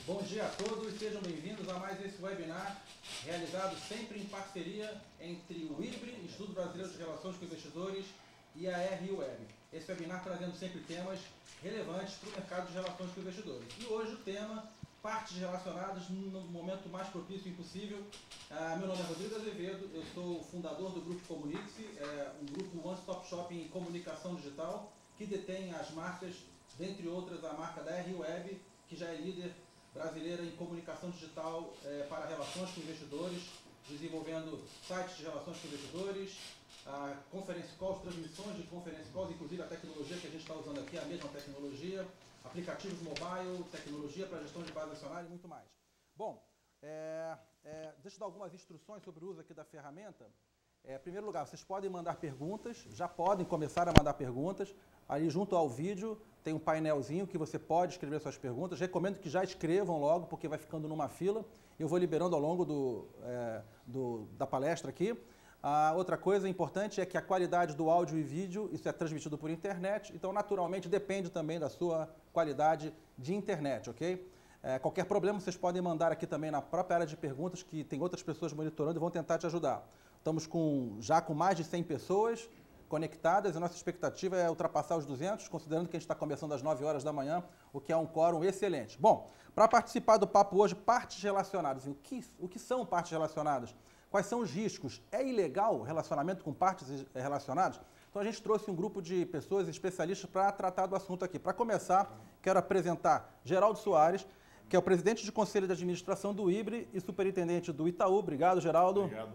Bom dia a todos, sejam bem-vindos a mais esse webinar, realizado sempre em parceria entre o IBRE, Instituto Brasileiro de Relações com Investidores, e a RIWeb. Esse webinar trazendo sempre temas relevantes para o mercado de relações com investidores. E hoje o tema, partes relacionadas no momento mais propício impossível. Meu nome é Rodrigo Azevedo, eu sou o fundador do Grupo Comunique-se, um grupo one-stop shop em comunicação digital, que detém as marcas, dentre outras, a marca da RIWeb, que já é líder brasileira em comunicação digital para relações com investidores, desenvolvendo sites de relações com investidores, conference calls, transmissões de conference calls, inclusive a tecnologia que a gente está usando aqui, a mesma tecnologia, aplicativos mobile, tecnologia para gestão de base acionária e muito mais. Bom, deixa eu dar algumas instruções sobre o uso aqui da ferramenta. Em primeiro lugar, vocês podem mandar perguntas, já podem começar a mandar perguntas. Ali junto ao vídeo tem um painelzinho que você pode escrever suas perguntas. Recomendo que já escrevam logo, porque vai ficando numa fila. Eu vou liberando ao longo da palestra aqui. A outra coisa importante é que a qualidade do áudio e vídeo, isso é transmitido por internet, então naturalmente depende também da sua qualidade de internet, ok? Qualquer problema vocês podem mandar aqui também na própria área de perguntas, que tem outras pessoas monitorando e vão tentar te ajudar. Estamos já com mais de 100 pessoas conectadas e nossa expectativa é ultrapassar os 200, considerando que a gente está começando às 9 horas da manhã, o que é um quórum excelente. Bom, para participar do papo hoje, partes relacionadas. O que são partes relacionadas? Quais são os riscos? É ilegal o relacionamento com partes relacionadas? Então a gente trouxe um grupo de pessoas especialistas para tratar do assunto aqui. Para começar, quero apresentar Geraldo Soares, que é o presidente de Conselho de Administração do IBRE e superintendente do Itaú. Obrigado, Geraldo. Obrigado.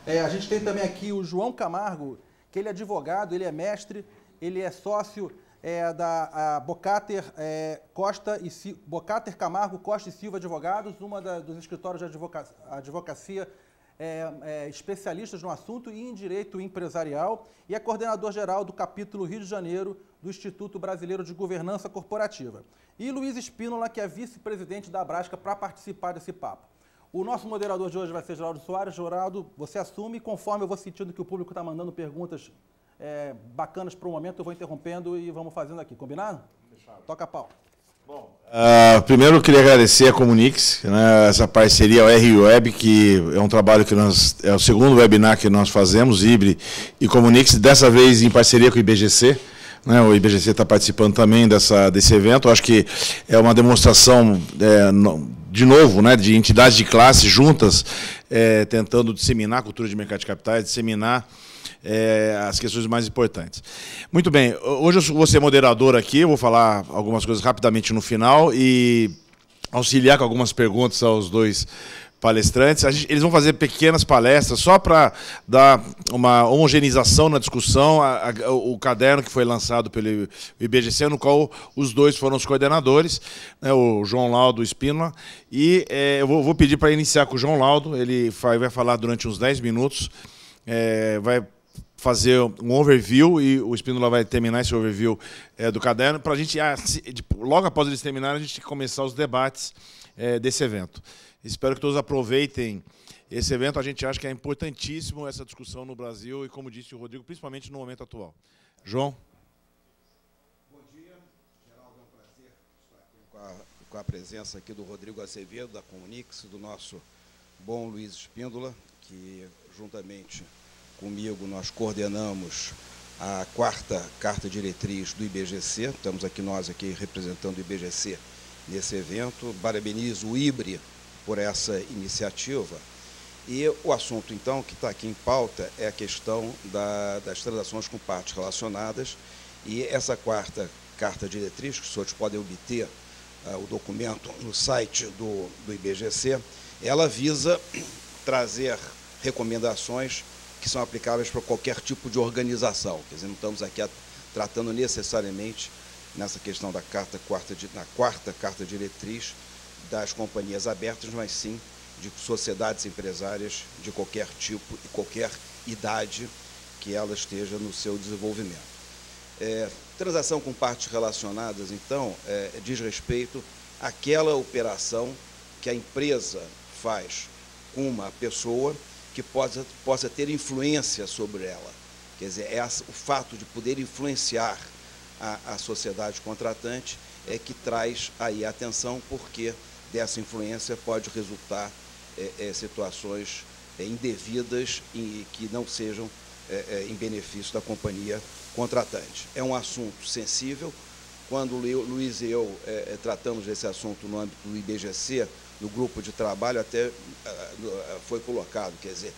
A gente tem também aqui o João Camargo, que ele é advogado, ele é mestre, ele é sócio da Bocater, Bocater Camargo Costa e Silva Advogados, dos escritórios de advocacia especialistas no assunto e em direito empresarial, e é coordenador-geral do capítulo Rio de Janeiro do Instituto Brasileiro de Governança Corporativa. E Luiz Espínola, que é vice-presidente da Abrasca, para participar desse papo. O nosso moderador de hoje vai ser Geraldo Soares. Geraldo, você assume, conforme eu vou sentindo que o público está mandando perguntas bacanas para o momento, eu vou interrompendo e vamos fazendo aqui, combinado? Fechado. Toca a pau. Bom, primeiro eu queria agradecer a Comunique-se, né, essa parceria, a RIWeb, que é um trabalho que é o segundo webinar que nós fazemos, IBRE e Comunique-se, dessa vez em parceria com o IBGC. Né, o IBGC está participando também desse evento. Eu acho que é uma demonstração, de novo, né, de entidades de classe juntas, tentando disseminar a cultura de mercado de capitais, disseminar as questões mais importantes. Muito bem, hoje eu vou ser moderador aqui, eu vou falar algumas coisas rapidamente no final e auxiliar com algumas perguntas aos dois palestrantes. Eles vão fazer pequenas palestras só para dar uma homogeneização na discussão, o caderno que foi lançado pelo IBGC, no qual os dois foram os coordenadores, né, o João Laudo e o Espínola, e eu vou pedir para iniciar com o João Laudo. Ele vai falar durante uns 10 minutos, vai fazer um overview e o Espínola vai terminar esse overview do caderno, para a gente, logo após eles terminarem, a gente começar os debates desse evento. Espero que todos aproveitem esse evento. A gente acha que é importantíssimo essa discussão no Brasil e, como disse o Rodrigo, principalmente no momento atual. João? Bom dia, Geraldo, é um prazer estar aqui com a presença aqui do Rodrigo Azevedo, da Comunique-se, do nosso bom Luiz Espíndola, que juntamente comigo nós coordenamos a 4ª Carta Diretriz do IBGC. Estamos aqui nós representando o IBGC nesse evento. Parabenizo o IBRE por essa iniciativa. E o assunto, então, que está aqui em pauta é a questão das transações com partes relacionadas. E essa 4ª Carta Diretriz, que os senhores podem obter o documento no site do IBGC, ela visa trazer recomendações que são aplicáveis para qualquer tipo de organização. Quer dizer, não estamos aqui tratando necessariamente nessa questão da 4ª Carta Diretriz das companhias abertas, mas sim de sociedades empresárias de qualquer tipo e qualquer idade que ela esteja no seu desenvolvimento. Transação com partes relacionadas, então, diz respeito àquela operação que a empresa faz com uma pessoa que possa ter influência sobre ela. Quer dizer, o fato de poder influenciar a sociedade contratante é que traz aí a atenção, porque dessa influência pode resultar situações indevidas e que não sejam em benefício da companhia contratante. É um assunto sensível. Quando o Luiz e eu tratamos desse assunto no âmbito do IBGC, no grupo de trabalho, até foi colocado, quer dizer,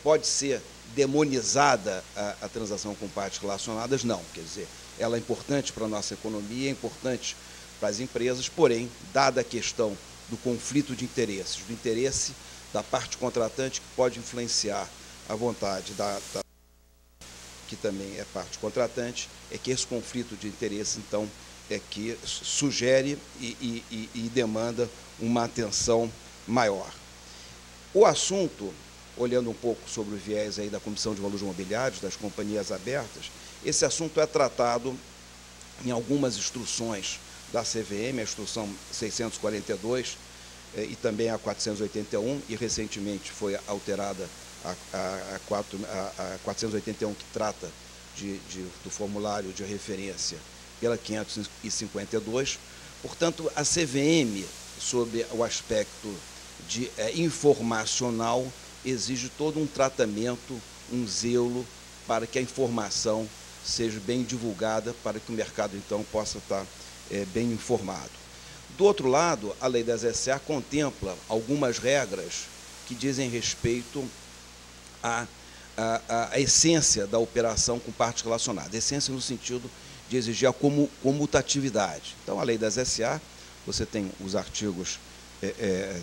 pode ser demonizada a transação com partes relacionadas? Não, quer dizer, ela é importante para a nossa economia, é importante para as empresas, porém, dada a questão do conflito de interesses, do interesse da parte contratante, que pode influenciar a vontade que também é parte contratante, é que esse conflito de interesse, então, é que sugere e demanda uma atenção maior. O assunto, olhando um pouco sobre o viés aí da Comissão de Valores Mobiliários, das companhias abertas, esse assunto é tratado em algumas instruções da CVM, a instrução 642 e também a 481, e recentemente foi alterada a 481, que trata do formulário de referência pela 552. Portanto, a CVM, sob o aspecto de informacional, exige todo um tratamento, um zelo para que a informação seja bem divulgada, para que o mercado, então, possa estar bem informado. Do outro lado, a Lei das SA contempla algumas regras que dizem respeito à essência da operação com parte relacionada. Essência no sentido de exigir a comutatividade. Então, a Lei das SA, você tem os artigos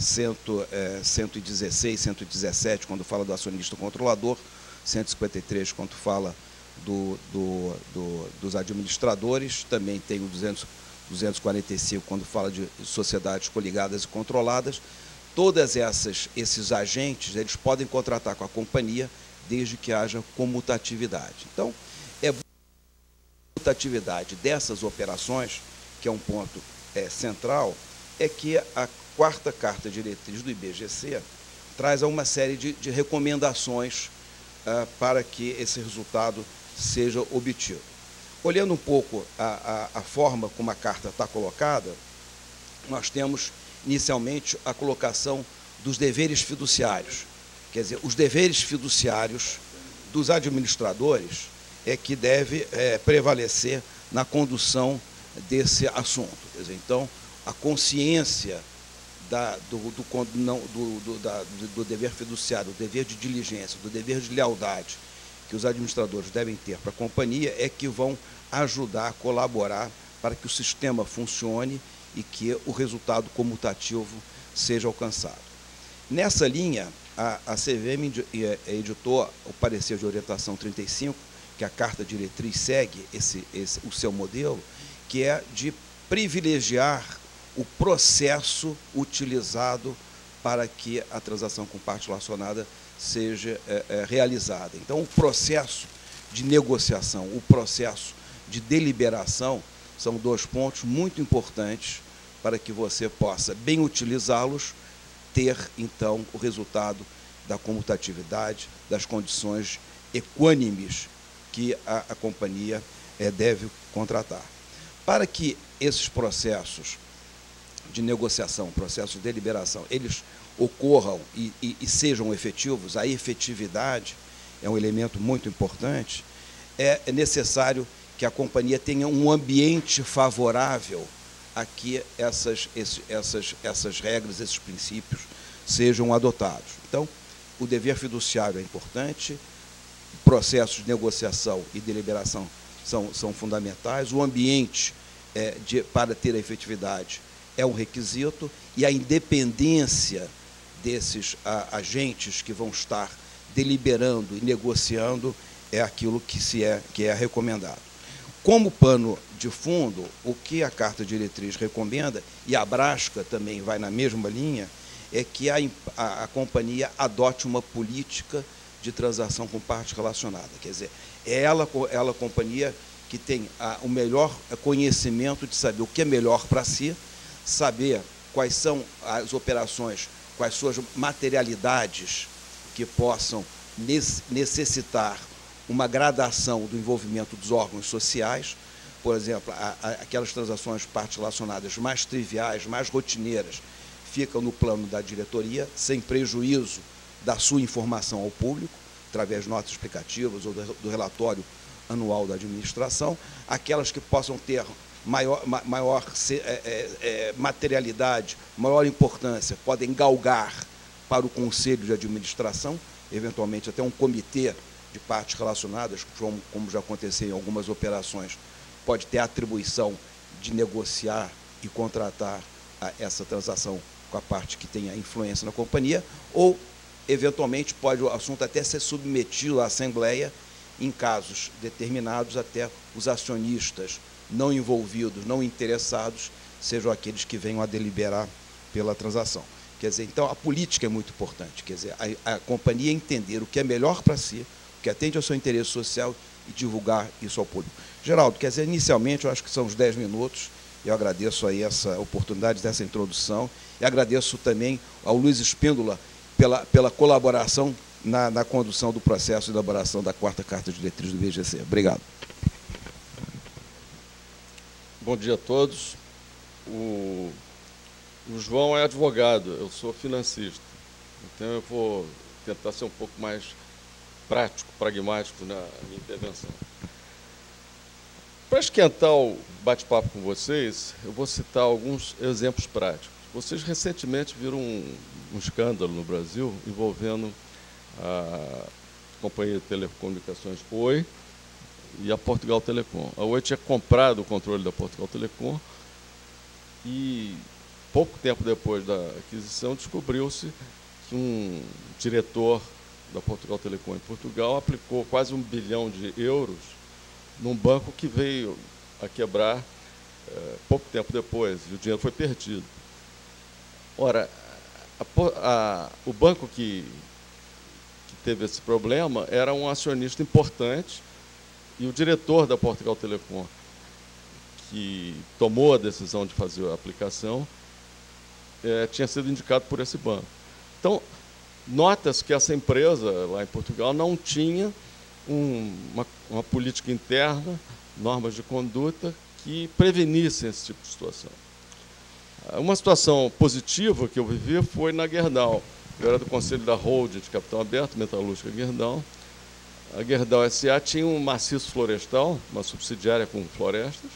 116, 117, quando fala do acionista controlador, 153, quando fala dos administradores, também tem o 245, quando fala de sociedades coligadas e controladas. Todos esses agentes, eles podem contratar com a companhia desde que haja comutatividade. Então, a comutatividade dessas operações, que é um ponto central, é que a quarta carta diretriz do IBGC traz uma série de recomendações para que esse resultado seja obtido. Olhando um pouco a forma como a carta está colocada, nós temos, inicialmente, a colocação dos deveres fiduciários. Quer dizer, os deveres fiduciários dos administradores é que deve prevalecer na condução desse assunto. Quer dizer, então, a consciência do dever fiduciário, do dever de diligência, do dever de lealdade que os administradores devem ter para a companhia é que vão ajudar a colaborar para que o sistema funcione e que o resultado comutativo seja alcançado. Nessa linha, a CVM editou o parecer de orientação 35, que a carta diretriz segue o seu modelo, que é de privilegiar o processo utilizado para que a transação com parte relacionada seja realizada. Então, o processo de negociação, o processo de deliberação, são dois pontos muito importantes para que você possa, bem utilizá-los, ter, então, o resultado da comutatividade, das condições equânimes que a companhia deve contratar. Para que esses processos de negociação, processos de deliberação, eles ocorram e sejam efetivos, a efetividade é um elemento muito importante, é necessário que a companhia tenha um ambiente favorável a que essas regras, esses princípios sejam adotados. Então, o dever fiduciário é importante, processos de negociação e deliberação são fundamentais, o ambiente para ter a efetividade é um requisito, e a independência desses agentes que vão estar deliberando e negociando é aquilo que é recomendado. Como pano de fundo, o que a Carta Diretriz recomenda, e a Brasca também vai na mesma linha, é que a companhia adote uma política de transação com parte relacionada. Quer dizer, é ela a companhia que tem o melhor conhecimento de saber o que é melhor para si, saber quais são as operações, quais suas materialidades que possam necessitar uma gradação do envolvimento dos órgãos sociais, por exemplo, aquelas transações partes relacionadas mais triviais, mais rotineiras, ficam no plano da diretoria, sem prejuízo da sua informação ao público, através de notas explicativas ou do relatório anual da administração. Aquelas que possam ter maior materialidade, maior importância, podem galgar para o Conselho de Administração, eventualmente até um comitê de partes relacionadas, como já aconteceu em algumas operações, pode ter a atribuição de negociar e contratar essa transação com a parte que tenha influência na companhia, ou, eventualmente, pode o assunto até ser submetido à Assembleia, em casos determinados, até os acionistas não envolvidos, não interessados, sejam aqueles que venham a deliberar pela transação. Quer dizer, então, a política é muito importante. Quer dizer, a companhia entender o que é melhor para si, o que atende ao seu interesse social e divulgar isso ao público. Geraldo, quer dizer, inicialmente, eu acho que são os 10 minutos, eu agradeço aí essa oportunidade dessa introdução, e agradeço também ao Luiz Espíndola pela colaboração na condução do processo de elaboração da 4ª Carta de Diretriz do BGC. Obrigado. Bom dia a todos. O João é advogado, eu sou financista, então eu vou tentar ser um pouco mais prático, pragmático na minha intervenção. Para esquentar o bate-papo com vocês, eu vou citar alguns exemplos práticos. Vocês recentemente viram um escândalo no Brasil envolvendo a companhia de telecomunicações Oi e a Portugal Telecom. A Oi tinha comprado o controle da Portugal Telecom e, pouco tempo depois da aquisição, descobriu-se que um diretor da Portugal Telecom em Portugal aplicou quase 1 bilhão de euros num banco que veio a quebrar pouco tempo depois, e o dinheiro foi perdido. Ora, o banco que teve esse problema era um acionista importante, e o diretor da Portugal Telecom, que tomou a decisão de fazer a aplicação, tinha sido indicado por esse banco. Então, nota-se que essa empresa, lá em Portugal, não tinha uma política interna, normas de conduta, que prevenissem esse tipo de situação. Uma situação positiva que eu vivi foi na Gerdau. Eu era do conselho da Holding de Capital Aberto, Metalúrgica Gerdau. A Gerdau S.A. tinha um maciço florestal, uma subsidiária com florestas,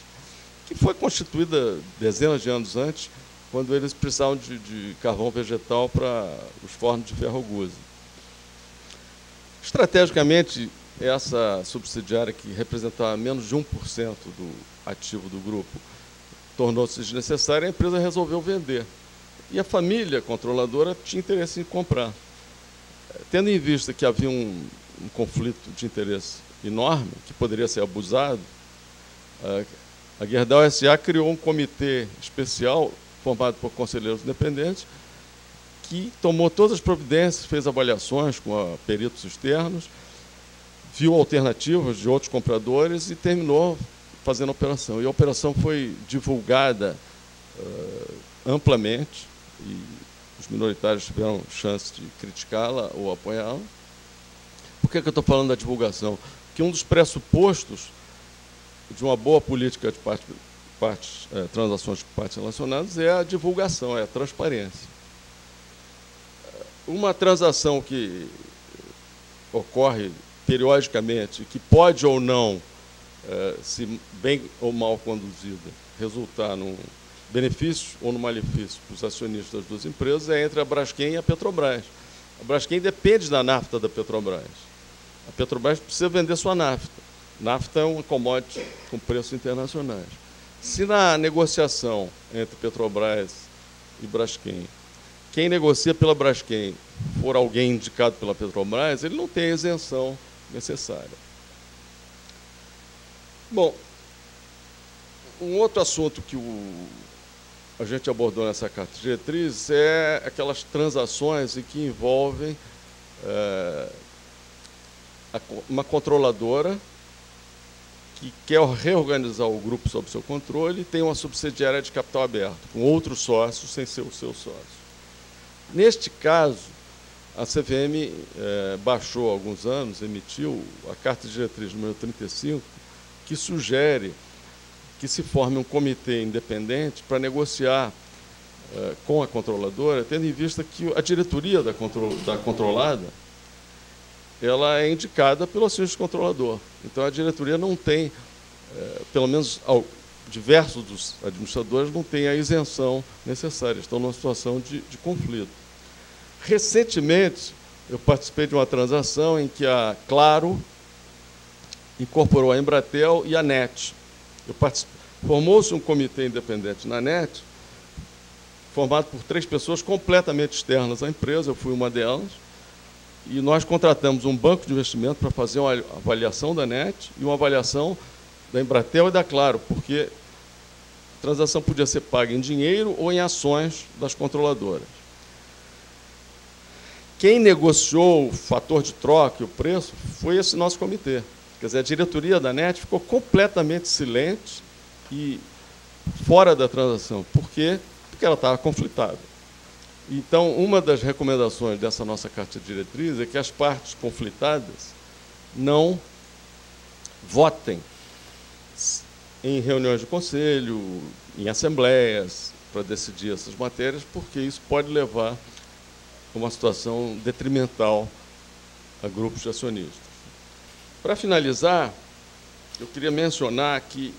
que foi constituída dezenas de anos antes, quando eles precisavam de carvão vegetal para os fornos de ferro-gusa. Estrategicamente, essa subsidiária, que representava menos de 1% do ativo do grupo, tornou-se desnecessária, a empresa resolveu vender. E a família controladora tinha interesse em comprar. Tendo em vista que havia um conflito de interesse enorme, que poderia ser abusado, a Gerdau S.A. criou um comitê especial, formado por conselheiros independentes, que tomou todas as providências, fez avaliações com peritos externos, viu alternativas de outros compradores e terminou fazendo a operação. E a operação foi divulgada amplamente, e os minoritários tiveram chance de criticá-la ou apoiá-la. Por que eu estou falando da divulgação? Porque um dos pressupostos de uma boa política de transações de partes relacionadas é a divulgação, é a transparência. Uma transação que ocorre periodicamente, que pode ou não, se bem ou mal conduzida, resultar num benefício ou no malefício para os acionistas das duas empresas, é entre a Braskem e a Petrobras. A Braskem depende da nafta da Petrobras. A Petrobras precisa vender sua nafta. Nafta é uma commodity com preços internacionais. Se na negociação entre Petrobras e Braskem, quem negocia pela Braskem for alguém indicado pela Petrobras, ele não tem a isenção necessária. Bom, um outro assunto que a gente abordou nessa carta de diretriz é aquelas transações em que envolvem uma controladora que quer reorganizar o grupo sob seu controle e tem uma subsidiária de capital aberto, com outros sócios sem ser o seu sócio. Neste caso, a CVM baixou há alguns anos, emitiu a carta de diretriz número 35, que sugere que se forme um comitê independente para negociar com a controladora, tendo em vista que a diretoria da controlada ela é indicada pelo acionista controlador. Então, a diretoria não tem, pelo menos diversos dos administradores, não tem a isenção necessária, estão numa situação de conflito. Recentemente, eu participei de uma transação em que a Claro incorporou a Embratel e a NET. Formou-se um comitê independente na NET, formado por 3 pessoas completamente externas à empresa, eu fui uma delas, e nós contratamos um banco de investimento para fazer uma avaliação da NET e uma avaliação da Embratel e da Claro, porque a transação podia ser paga em dinheiro ou em ações das controladoras. Quem negociou o fator de troca e o preço foi esse nosso comitê. Quer dizer, a diretoria da NET ficou completamente silente e fora da transação. Por quê? Porque ela estava conflitada. Então, uma das recomendações dessa nossa carta de diretriz é que as partes conflitadas não votem em reuniões de conselho, em assembleias, para decidir essas matérias, porque isso pode levar a uma situação detrimental a grupos de acionistas. Para finalizar, eu queria mencionar que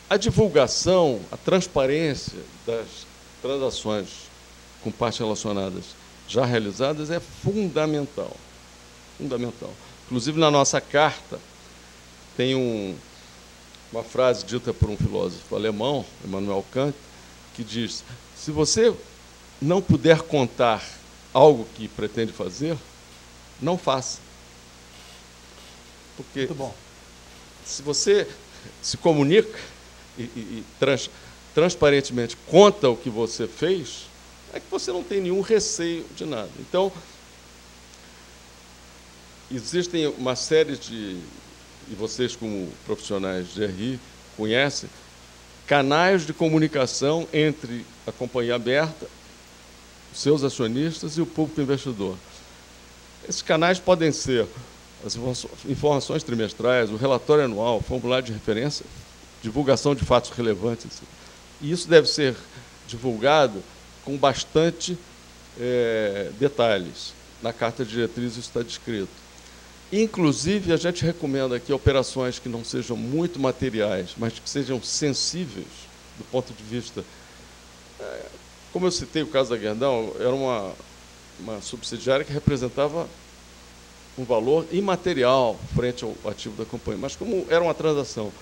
a divulgação, a transparência das transações com partes relacionadas já realizadas é fundamental. Fundamental. Inclusive, na nossa carta, tem uma frase dita por um filósofo alemão, Immanuel Kant, que diz: se você não puder contar algo que pretende fazer, não faça. Porque Muito bom. se você se comunica e transparentemente conta o que você fez, é que você não tem nenhum receio de nada. Então, existem uma série de, e vocês como profissionais de RI conhecem, canais de comunicação entre a companhia aberta, os seus acionistas e o público investidor. Esses canais podem ser as informações trimestrais, o relatório anual, o formulário de referência, divulgação de fatos relevantes. E isso deve ser divulgado com bastante detalhes. Na carta de diretriz isso está descrito. Inclusive, a gente recomenda aqui operações que não sejam muito materiais, mas que sejam sensíveis do ponto de vista... Como eu citei o caso da Gerdau, era uma subsidiária que representava um valor imaterial frente ao ativo da companhia. Mas como era uma transação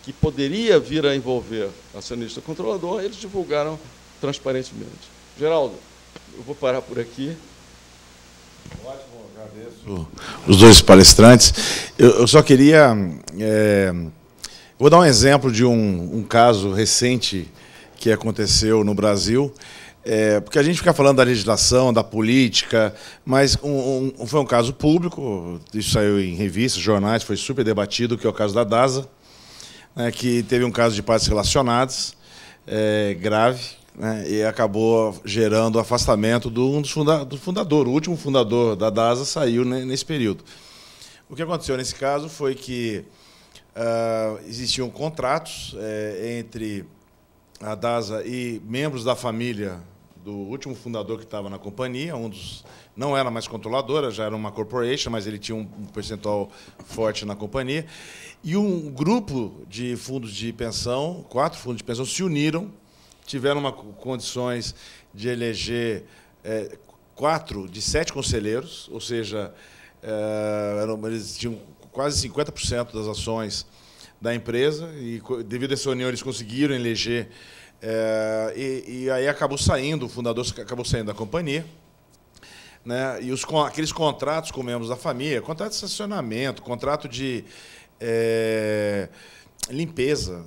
que poderia vir a envolver acionista controlador, eles divulgaram transparentemente. Geraldo, eu vou parar por aqui. Ótimo, agradeço os 2 palestrantes. Eu só queria... vou dar um exemplo de um caso recente que aconteceu no Brasil, porque a gente fica falando da legislação, da política, mas foi um caso público, isso saiu em revistas, jornais, foi super debatido, que é o caso da DASA, que teve um caso de partes relacionadas, grave, e acabou gerando o afastamento do fundador. O último fundador da DASA saiu nesse período. O que aconteceu nesse caso foi que existiam contratos entre a DASA e membros da família do último fundador que estava na companhia, não era mais controladora, já era uma corporation, mas ele tinha um percentual forte na companhia, e um grupo de fundos de pensão, 4 fundos de pensão, se uniram, tiveram condições de eleger 4 de 7 conselheiros, ou seja, eles tinham quase 50% das ações da empresa, e devido a essa união eles conseguiram eleger, e aí acabou saindo, o fundador acabou saindo da companhia, né? E aqueles contratos com membros da família, contrato de estacionamento, contrato de limpeza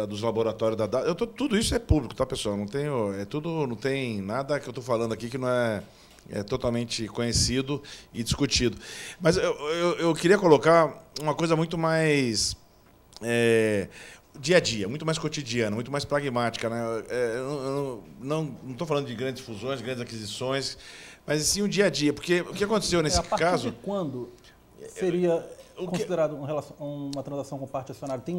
dos laboratórios da DASA, tudo isso é público, tá, pessoal? Não tem nada que eu estou falando aqui que não é totalmente conhecido e discutido. Mas eu queria colocar uma coisa muito mais dia a dia, muito mais cotidiana, muito mais pragmática, né? Eu não estou falando de grandes fusões, grandes aquisições, mas sim o dia a dia, porque o que aconteceu nesse a partir caso... de quando seria considerado uma transação com parte acionária? Tem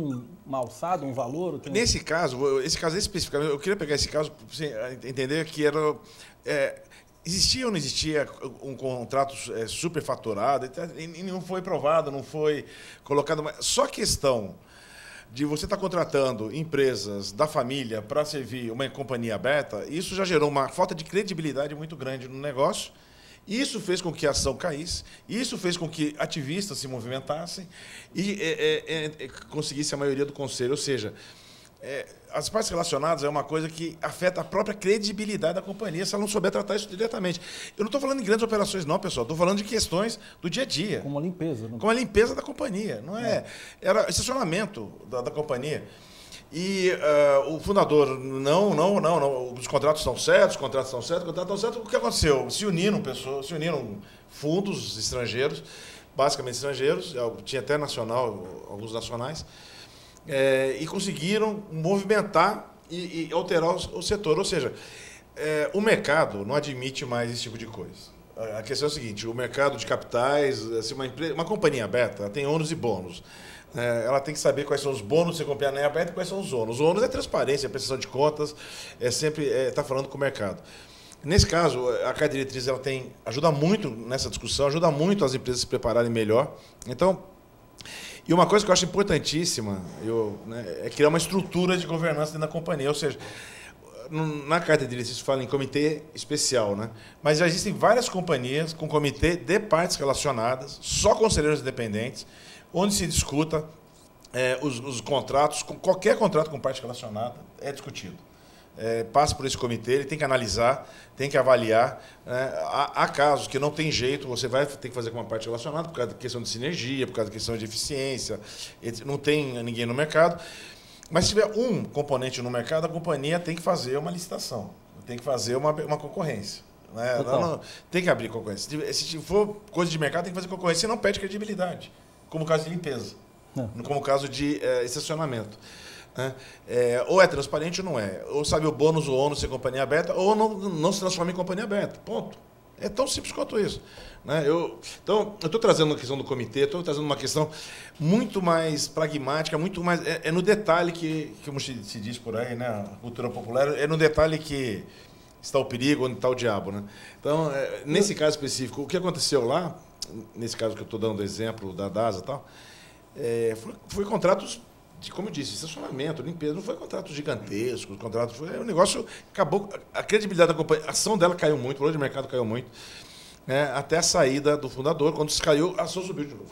uma alçada, um valor? Nesse caso, especificamente, eu queria pegar esse caso para você entender que era... existia ou não existia um contrato superfaturado, e não foi provado, não foi colocado... Só a questão de você estar contratando empresas da família para servir uma companhia aberta, isso já gerou uma falta de credibilidade muito grande no negócio. Isso fez com que a ação caísse, isso fez com que ativistas se movimentassem e conseguisse a maioria do conselho. Ou seja, as partes relacionadas é uma coisa que afeta a própria credibilidade da companhia se ela não souber tratar isso diretamente. Eu não estou falando em grandes operações, não, pessoal. Estou falando de questões do dia a dia. Como a limpeza. Como a limpeza da companhia. Não é? Era estacionamento da companhia. E o fundador, não, os contratos estão certos, O que aconteceu? Se uniram fundos estrangeiros, basicamente estrangeiros, tinha até nacional, alguns nacionais, e conseguiram movimentar e alterar o setor. Ou seja, o mercado não admite mais esse tipo de coisa. A questão é a seguinte: o mercado de capitais, assim, uma companhia aberta, ela tem ônus e bônus. Ela tem que saber quais são os bônus de ser companhia aberta e quais são os ônus. O ônus é transparência, é prestação de contas, sempre está falando com o mercado. Nesse caso, a Carta Diretriz ajuda muito nessa discussão, ajuda muito as empresas a se prepararem melhor. Então, e uma coisa que eu acho importantíssima é criar uma estrutura de governança dentro da companhia. Ou seja, na Carta de Diretriz se fala em comitê especial, mas já existem várias companhias com comitê de partes relacionadas, só conselheiros independentes, onde se discuta os contratos, qualquer contrato com parte relacionada é discutido. Passa por esse comitê, ele tem que analisar, tem que avaliar. Há casos que não tem jeito, você vai ter que fazer com uma parte relacionada por causa da questão de sinergia, por causa da questão de eficiência, não tem ninguém no mercado. Mas se tiver um componente no mercado, a companhia tem que fazer uma licitação, tem que fazer uma concorrência. Não, tem que abrir concorrência. Se for coisa de mercado, tem que fazer concorrência, senão perde credibilidade, como o caso de limpeza, como o caso de estacionamento. Ou é transparente ou não é. Ou sabe o bônus ou ônus ser companhia aberta, ou não se transforma em companhia aberta. Ponto. É tão simples quanto isso. Então, eu estou trazendo a questão do comitê, estou trazendo uma questão muito mais pragmática, muito mais... É no detalhe que, como se diz por aí, a cultura popular, é no detalhe que está o perigo, onde está o diabo. Então, nesse caso específico, o que aconteceu lá, nesse caso que eu estou dando exemplo da DASA e tal, foi contratos de, como eu disse, estacionamento, limpeza, não foi contratos gigantescos, foi um negócio, acabou, a credibilidade da companhia, a ação dela caiu muito, o valor de mercado caiu muito, até a saída do fundador. Quando se caiu, a ação subiu de novo.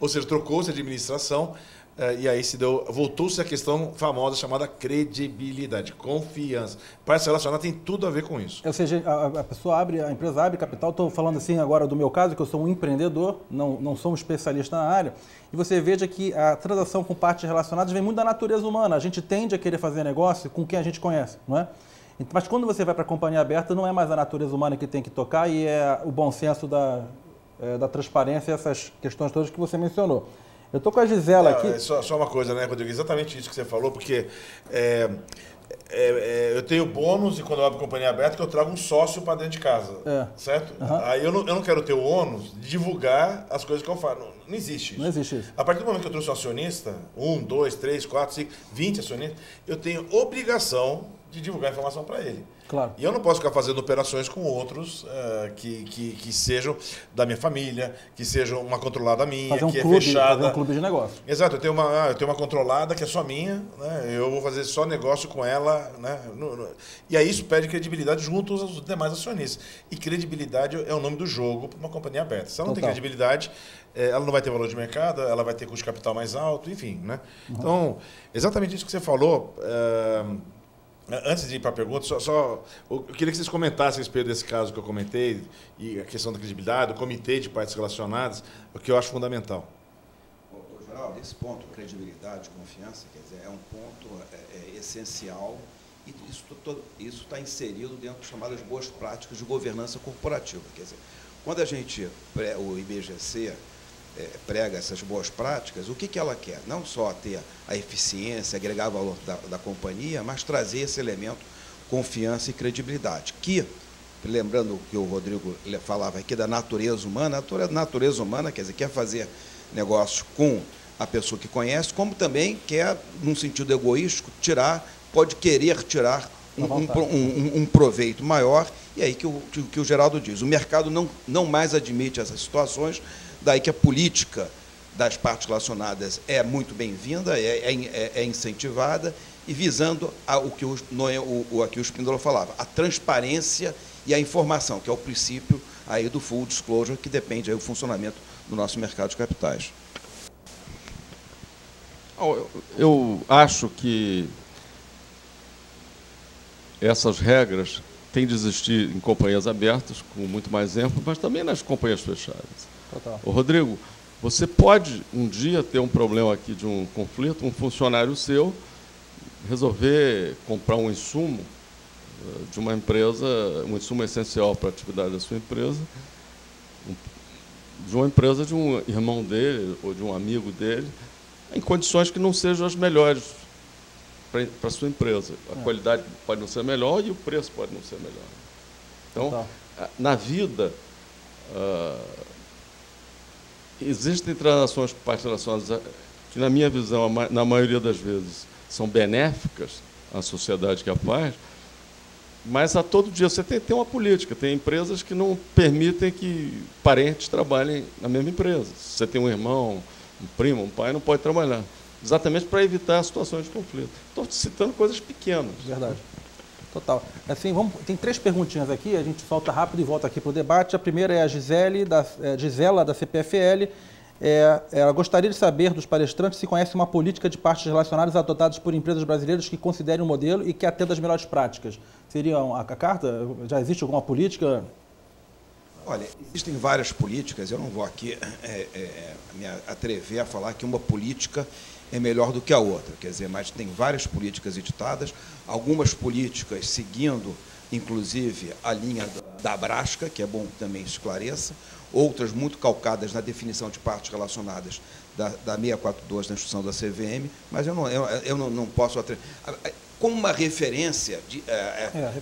Ou seja, trocou-se a administração, e aí voltou-se a questão famosa chamada credibilidade, confiança. Parte relacionada tem tudo a ver com isso. Ou seja, a empresa abre capital, estou falando assim agora do meu caso, que eu sou um empreendedor, não sou um especialista na área, e você veja que a transação com partes relacionadas vem muito da natureza humana. A gente tende a querer fazer negócio com quem a gente conhece, não é? Mas quando você vai para a companhia aberta, não é mais a natureza humana que tem que tocar, e é o bom senso da transparência, essas questões todas que você mencionou. Eu estou com a Gisela aqui. Só uma coisa, Rodrigo? Exatamente isso que você falou, porque eu tenho bônus e quando eu abro companhia aberta que eu trago um sócio para dentro de casa, certo? Aí eu não quero ter o ônus de divulgar as coisas que eu faço. Não existe isso. Não existe isso. A partir do momento que eu trouxe um acionista, 1, 2, 3, 4, 5, 20 acionistas, eu tenho obrigação de divulgar a informação para ele. Claro. E eu não posso ficar fazendo operações com outros que sejam da minha família, que sejam uma controlada minha, que é fechada. Fazer um clube de negócio. Exato, eu tenho uma controlada que é só minha, eu vou fazer só negócio com ela, e aí isso perde credibilidade junto aos demais acionistas. E credibilidade é o nome do jogo para uma companhia aberta. Se ela não tem credibilidade, ela não vai ter valor de mercado, ela vai ter custo de capital mais alto, enfim. Então, exatamente isso que você falou. Antes de ir para a pergunta, eu queria que vocês comentassem a respeito desse caso que eu comentei, e a questão da credibilidade, o comitê de partes relacionadas, o que eu acho fundamental. Doutor Geraldo, esse ponto, credibilidade, confiança, quer dizer, é um ponto essencial, e isso está inserido dentro das chamadas boas práticas de governança corporativa. Quer dizer, quando o IBGC prega essas boas práticas, o que ela quer? Não só ter a eficiência, agregar valor da companhia, mas trazer esse elemento confiança e credibilidade, que, lembrando que o Rodrigo falava aqui da natureza humana, a natureza humana, quer dizer, quer fazer negócios com a pessoa que conhece, como também quer, num sentido egoístico, pode querer tirar um proveito maior, e aí que o Geraldo diz, o mercado não mais admite essas situações, daí que a política das partes relacionadas é muito bem-vinda, é incentivada, e visando aqui o Spíndola falava, a transparência e a informação, que é o princípio aí do full disclosure, que depende aí do funcionamento do nosso mercado de capitais. Eu acho que essas regras têm de existir em companhias abertas, com muito mais ênfase, mas também nas companhias fechadas. Total. Ô, Rodrigo, você pode um dia ter um problema aqui de um conflito, um funcionário seu resolver comprar um insumo de uma empresa, um insumo essencial para a atividade da sua empresa, de uma empresa de um irmão dele ou de um amigo dele, em condições que não sejam as melhores para a sua empresa. A qualidade pode não ser melhor e o preço pode não ser melhor. Então, na vida, existem transações relacionadas que, na minha visão, na maioria das vezes, são benéficas à sociedade que a faz, mas a todo dia você tem que ter uma política. Tem empresas que não permitem que parentes trabalhem na mesma empresa. Se você tem um irmão, um primo, um pai, não pode trabalhar. Exatamente para evitar situações de conflito. Estou citando coisas pequenas. Verdade. Total. Assim, tem 3 perguntinhas aqui, a gente solta rápido e volta aqui para o debate. A primeira é a Gisela, da CPFL. Ela gostaria de saber dos palestrantes se conhece uma política de partes relacionadas adotadas por empresas brasileiras que considerem um modelo e que atenda às melhores práticas. Seria a carta? Já existe alguma política? Olha, existem várias políticas, eu não vou aqui me atrever a falar que uma política é melhor do que a outra, quer dizer, mas tem várias políticas editadas, algumas políticas seguindo, inclusive, a linha da Abrasca, que é bom que também esclareça, outras muito calcadas na definição de partes relacionadas da 642 da instrução da CVM, mas eu não posso atrever. Como uma referência,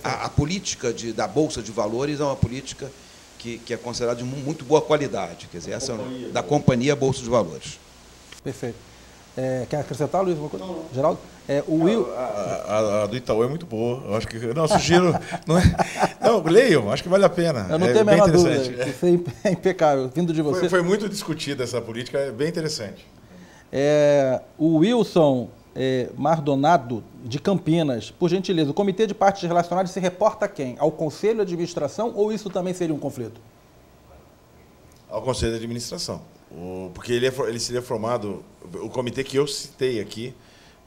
a política da Bolsa de Valores é uma política que é considerada de muito boa qualidade, quer dizer, essa da Companhia Bolsa de Valores. Perfeito. Quer acrescentar, Luiz, alguma coisa? Não. Geraldo? A do Itaú é muito boa. Eu acho que. Não, sugiro. Não, leiam, acho que vale a pena. Eu não tenho a menor dúvida. Isso é impecável. Vindo de você. Foi muito discutida essa política, é bem interessante. O Wilson Mardonado, de Campinas, por gentileza, o Comitê de Partes Relacionadas se reporta a quem? Ao Conselho de Administração ou isso também seria um conflito? Ao Conselho de Administração. Porque ele seria formado, o comitê que eu citei aqui,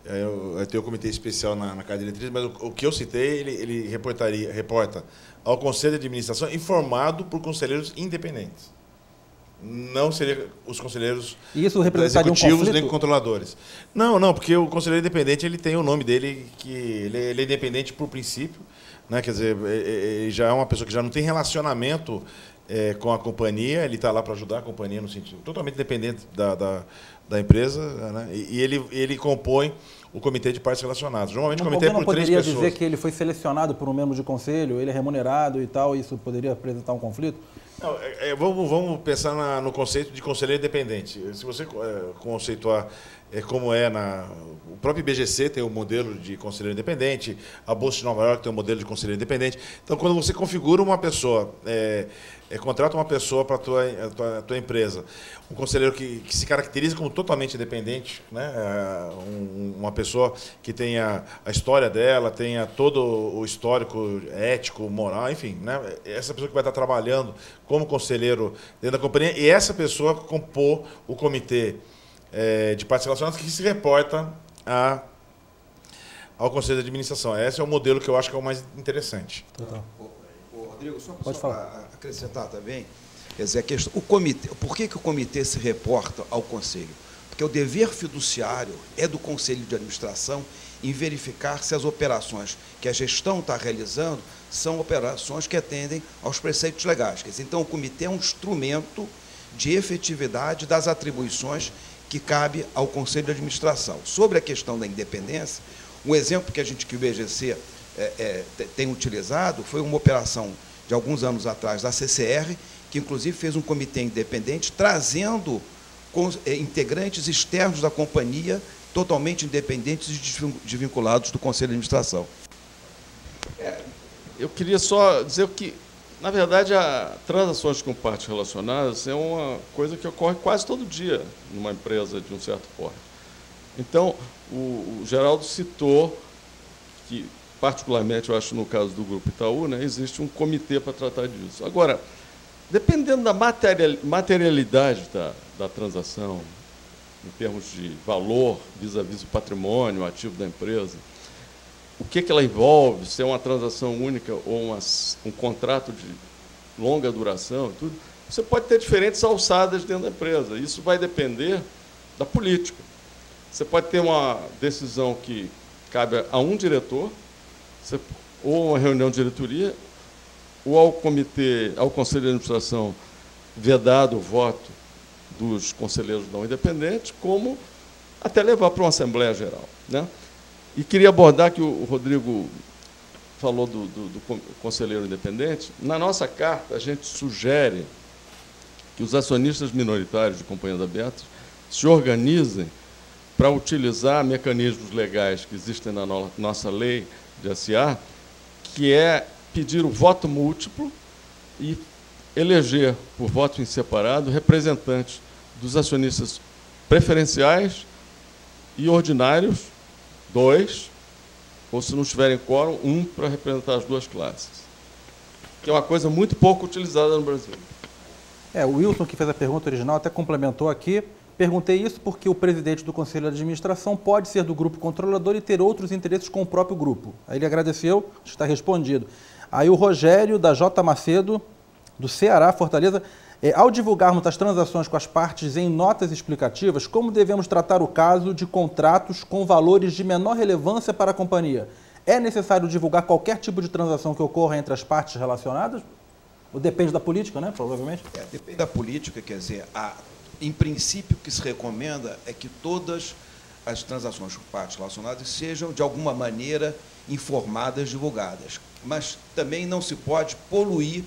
eu tenho o comitê especial na Casa Diretriz, mas o que eu citei, ele reporta ao Conselho de Administração informado por conselheiros independentes. Não seria os conselheiros executivos nem controladores. Não, porque o conselheiro independente ele tem o nome dele, que ele é independente por princípio, né? Quer dizer, ele já é uma pessoa que já não tem relacionamento com a companhia, ele está lá para ajudar a companhia no sentido totalmente independente da empresa, né? E ele compõe o comitê de partes relacionadas. Normalmente o comitê é por 3 pessoas. Poderia dizer que ele foi selecionado por um membro de conselho, ele é remunerado e tal, isso poderia apresentar um conflito? Não, vamos pensar no conceito de conselheiro independente. Se você conceituar como o próprio IBGC tem um modelo de conselheiro independente, a Bolsa de Nova York tem um modelo de conselheiro independente. Então, quando você configura uma pessoa, contrata uma pessoa para a tua empresa, um conselheiro que se caracteriza como totalmente independente, né? Uma pessoa que tenha a história dela, tenha todo o histórico ético, moral, enfim, né? Essa pessoa que vai estar trabalhando como conselheiro dentro da companhia, e essa pessoa compor o comitê de partes relacionadas que se reporta ao Conselho de Administração. Esse é o modelo que eu acho que é o mais interessante. Total. Rodrigo, só para acrescentar também, quer dizer, o comitê, por que o comitê se reporta ao Conselho? Porque o dever fiduciário é do Conselho de Administração em verificar se as operações que a gestão está realizando são operações que atendem aos preceitos legais. Quer dizer, então, o comitê é um instrumento de efetividade das atribuições que cabe ao Conselho de Administração. Sobre a questão da independência, um exemplo que o IBGC tem utilizado foi uma operação de alguns anos atrás da CCR, que inclusive fez um comitê independente trazendo integrantes externos da companhia, totalmente independentes e desvinculados do Conselho de Administração. Eu queria só dizer que, na verdade, transações com partes relacionadas é uma coisa que ocorre quase todo dia numa empresa de um certo porte. Então, o Geraldo citou que, particularmente, eu acho, no caso do Grupo Itaú, né, existe um comitê para tratar disso. Agora, dependendo da materialidade da transação, em termos de valor vis-à-vis o patrimônio, o ativo da empresa, o que ela envolve, se é uma transação única ou um contrato de longa duração, tudo, você pode ter diferentes alçadas dentro da empresa. Isso vai depender da política. Você pode ter uma decisão que cabe a um diretor, ou uma reunião de diretoria, ou ao comitê, ao Conselho de Administração, vedado o voto dos conselheiros não independentes, como até levar para uma Assembleia Geral, né? E queria abordar que o Rodrigo falou do conselheiro independente. Na nossa carta, a gente sugere que os acionistas minoritários de companhias abertas se organizem para utilizar mecanismos legais que existem na nossa lei de SA, que é pedir o voto múltiplo e eleger, por voto em separado, representantes dos acionistas preferenciais e ordinários, 2, ou, se não estiverem quórum, 1 para representar as duas classes, que é uma coisa muito pouco utilizada no Brasil. O Wilson, que fez a pergunta original, até complementou aqui. Perguntei isso porque o presidente do Conselho de Administração pode ser do grupo controlador e ter outros interesses com o próprio grupo. Aí ele agradeceu, está respondido. Aí o Rogério, da J. Macedo, do Ceará, Fortaleza, ao divulgarmos as transações com as partes em notas explicativas, como devemos tratar o caso de contratos com valores de menor relevância para a companhia? É necessário divulgar qualquer tipo de transação que ocorra entre as partes relacionadas? Ou depende da política, né? Provavelmente. Depende da política, quer dizer, em princípio, o que se recomenda é que todas as transações com partes relacionadas sejam, de alguma maneira, informadas, divulgadas. Mas também não se pode poluir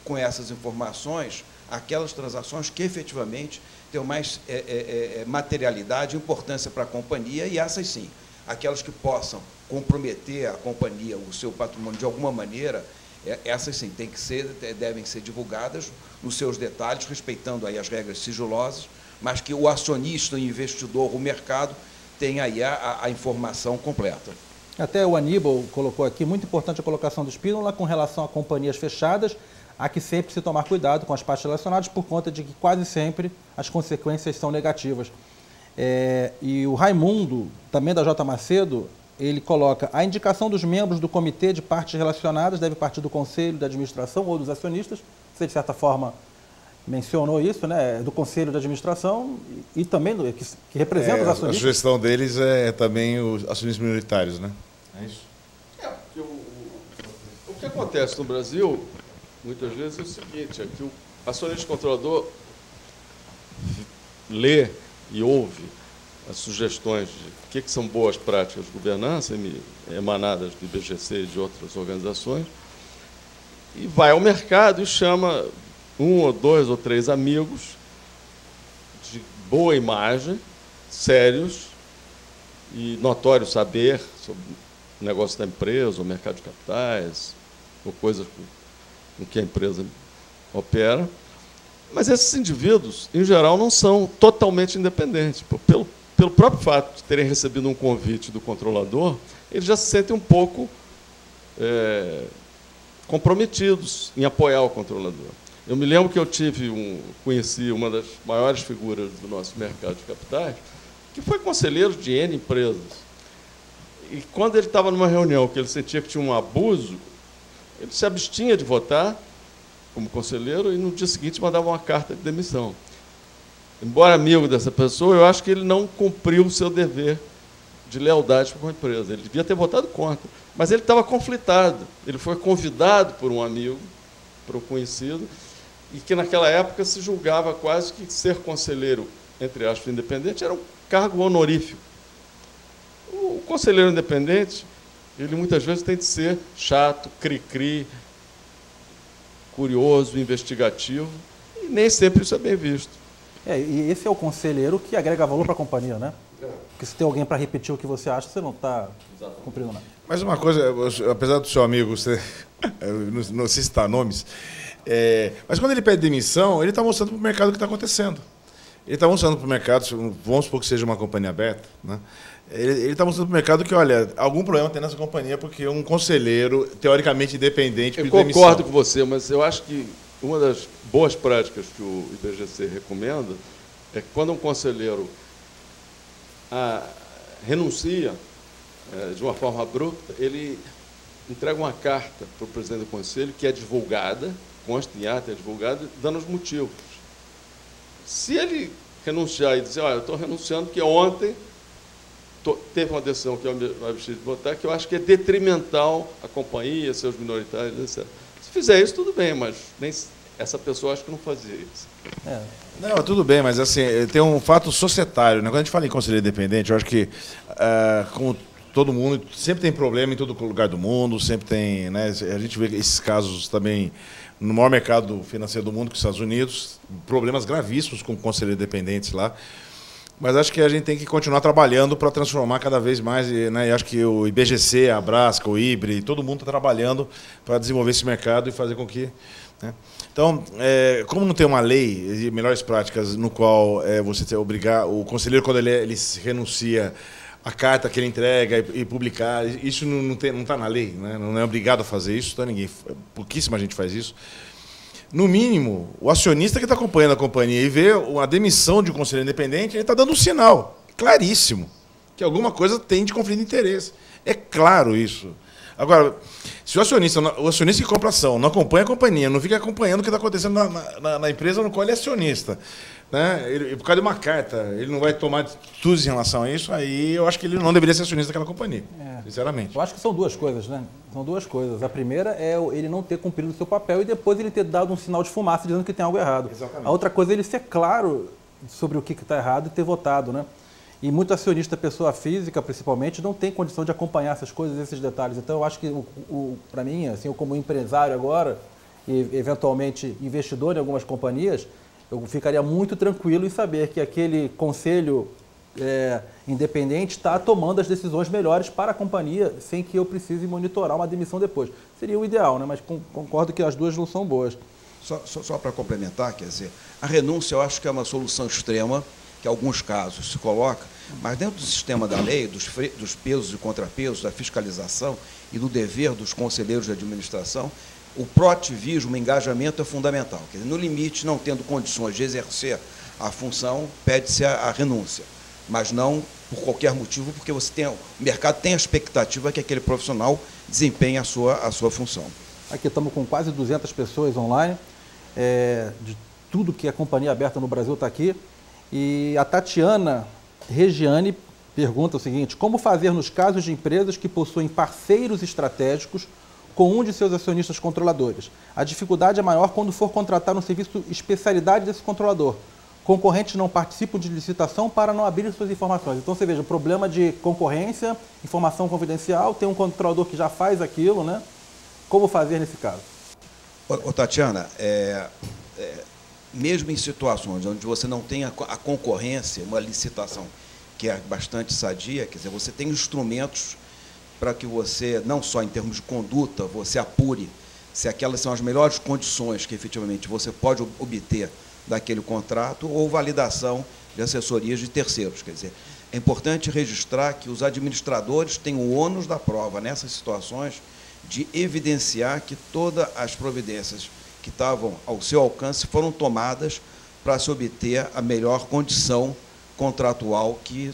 com essas informações aquelas transações que, efetivamente, tenham mais materialidade e importância para a companhia, e essas, sim, aquelas que possam comprometer a companhia, o seu patrimônio, de alguma maneira, essas, sim, devem ser divulgadas nos seus detalhes, respeitando aí as regras sigilosas, mas que o acionista, o investidor, o mercado, tenha aí a informação completa. Até o Aníbal colocou aqui, muito importante a colocação do Spínola com relação a companhias fechadas, há que sempre se tomar cuidado com as partes relacionadas, por conta de que quase sempre as consequências são negativas. E o Raimundo, também da J. Macedo, ele coloca: a indicação dos membros do comitê de partes relacionadas deve partir do Conselho de Administração ou dos acionistas. Você, de certa forma, mencionou isso, né? Do Conselho de Administração e também que representa os acionistas. A sugestão deles é também os acionistas minoritários, né? É isso? O que acontece no Brasil, muitas vezes, é o seguinte: é que o acionista controlador lê e ouve as sugestões de que são boas práticas de governança emanadas do IBGC e de outras organizações, e vai ao mercado e chama 1 ou 2 ou 3 amigos de boa imagem, sérios e notório saber sobre o negócio da empresa, o mercado de capitais, ou coisas com que a empresa opera. Mas esses indivíduos, em geral, não são totalmente independentes. Pelo próprio fato de terem recebido um convite do controlador, eles já se sentem um pouco comprometidos em apoiar o controlador. Eu me lembro que eu conheci uma das maiores figuras do nosso mercado de capitais, que foi conselheiro de N empresas. E quando ele estava numa reunião que ele sentia que tinha um abuso, ele se abstinha de votar como conselheiro e no dia seguinte mandava uma carta de demissão. Embora amigo dessa pessoa, eu acho que ele não cumpriu o seu dever de lealdade com a empresa. Ele devia ter votado contra, mas ele estava conflitado. Ele foi convidado por um amigo, por um conhecido, e que naquela época se julgava quase que ser conselheiro, entre aspas, independente, era um cargo honorífico. O conselheiro independente, ele muitas vezes tem de ser chato, cri-cri, curioso, investigativo, e nem sempre isso é bem visto. E esse é o conselheiro que agrega valor para a companhia, né? Porque se tem alguém para repetir o que você acha, você não está cumprindo nada. Mas uma coisa, apesar do seu amigo, você não citar nomes, mas quando ele pede demissão, ele está mostrando para o mercado o que está acontecendo. Ele está mostrando para o mercado, vamos supor que seja uma companhia aberta, né? Ele está mostrando para o mercado que, olha, algum problema tem nessa companhia porque um conselheiro, teoricamente independente, pediu demissão. Eu concordo com você, mas eu acho que uma das boas práticas que o IBGC recomenda é que quando um conselheiro renuncia de uma forma abrupta, ele entrega uma carta para o presidente do conselho, que é divulgada, consta em ata, é divulgada, dando os motivos. Se ele renunciar e dizer, olha, eu estou renunciando porque ontem teve uma decisão que eu me abstive de votar, que eu acho que é detrimental à companhia, seus minoritários, etc. Se fizer isso, tudo bem, mas nem essa pessoa acho que não fazia isso. Não, tudo bem, mas assim, tem um fato societário, né? Quando a gente fala em conselheiro independente, eu acho que, como todo mundo, sempre tem problema em todo lugar do mundo, sempre tem, né? A gente vê esses casos também no maior mercado financeiro do mundo, que é os Estados Unidos, problemas gravíssimos com conselheiros independentes lá. Mas acho que a gente tem que continuar trabalhando para transformar cada vez mais, né? E acho que o IBGC, a Abrasca, o IBRE, todo mundo está trabalhando para desenvolver esse mercado e fazer com que... né? Então, como não tem uma lei de melhores práticas no qual você obrigar o conselheiro, quando ele renuncia, a carta que ele entrega e publicar, isso não está na lei, né? Não é obrigado a fazer isso, tá? Pouquíssima gente faz isso. No mínimo, o acionista que está acompanhando a companhia e vê a demissão de um conselheiro independente, ele está dando um sinal claríssimo que alguma coisa tem de conflito de interesse. É claro isso. Agora, se o acionista que compra ação não acompanha a companhia, não fica acompanhando o que está acontecendo na empresa no qual ele é acionista, né? Por causa de uma carta, ele não vai tomar atitudes em relação a isso, aí eu acho que ele não deveria ser acionista daquela companhia, sinceramente. Eu acho que são duas coisas, né? São duas coisas. A primeira é ele não ter cumprido o seu papel e depois ele ter dado um sinal de fumaça dizendo que tem algo errado. Exatamente. A outra coisa é ele ser claro sobre o que está errado e ter votado, né? E muito acionista, pessoa física, principalmente, não tem condição de acompanhar essas coisas, esses detalhes. Então, eu acho que, para mim, assim, eu como empresário agora e, eventualmente, investidor em algumas companhias, eu ficaria muito tranquilo em saber que aquele conselho independente está tomando as decisões melhores para a companhia sem que eu precise monitorar uma demissão depois. Seria o ideal, né? Mas concordo que as duas não são boas. Só para complementar, quer dizer, a renúncia eu acho que é uma solução extrema, que em alguns casos se coloca, mas dentro do sistema da lei, dos pesos e contrapesos, da fiscalização e do dever dos conselheiros de administração, o proativismo, o engajamento é fundamental. Quer dizer, no limite, não tendo condições de exercer a função, pede-se a renúncia, mas não por qualquer motivo, porque o mercado tem a expectativa que aquele profissional desempenhe a sua função. Aqui estamos com quase 200 pessoas online, de tudo que é companhia aberta no Brasil está aqui. E a Tatiana Regiane pergunta o seguinte: como fazer nos casos de empresas que possuem parceiros estratégicos com um de seus acionistas controladores? A dificuldade é maior quando for contratar um serviço especialidade desse controlador. Concorrentes não participam de licitação para não abrir suas informações. Então, você veja, problema de concorrência, informação confidencial, tem um controlador que já faz aquilo, né? Como fazer nesse caso? Tatiana, mesmo em situações onde você não tem a concorrência, uma licitação que é bastante sadia, quer dizer, você tem instrumentos para que você, não só em termos de conduta, você apure se aquelas são as melhores condições que efetivamente você pode obter daquele contrato ou validação de assessorias de terceiros. Quer dizer, é importante registrar que os administradores têm o ônus da prova nessas situações de evidenciar que todas as providências que estavam ao seu alcance foram tomadas para se obter a melhor condição contratual que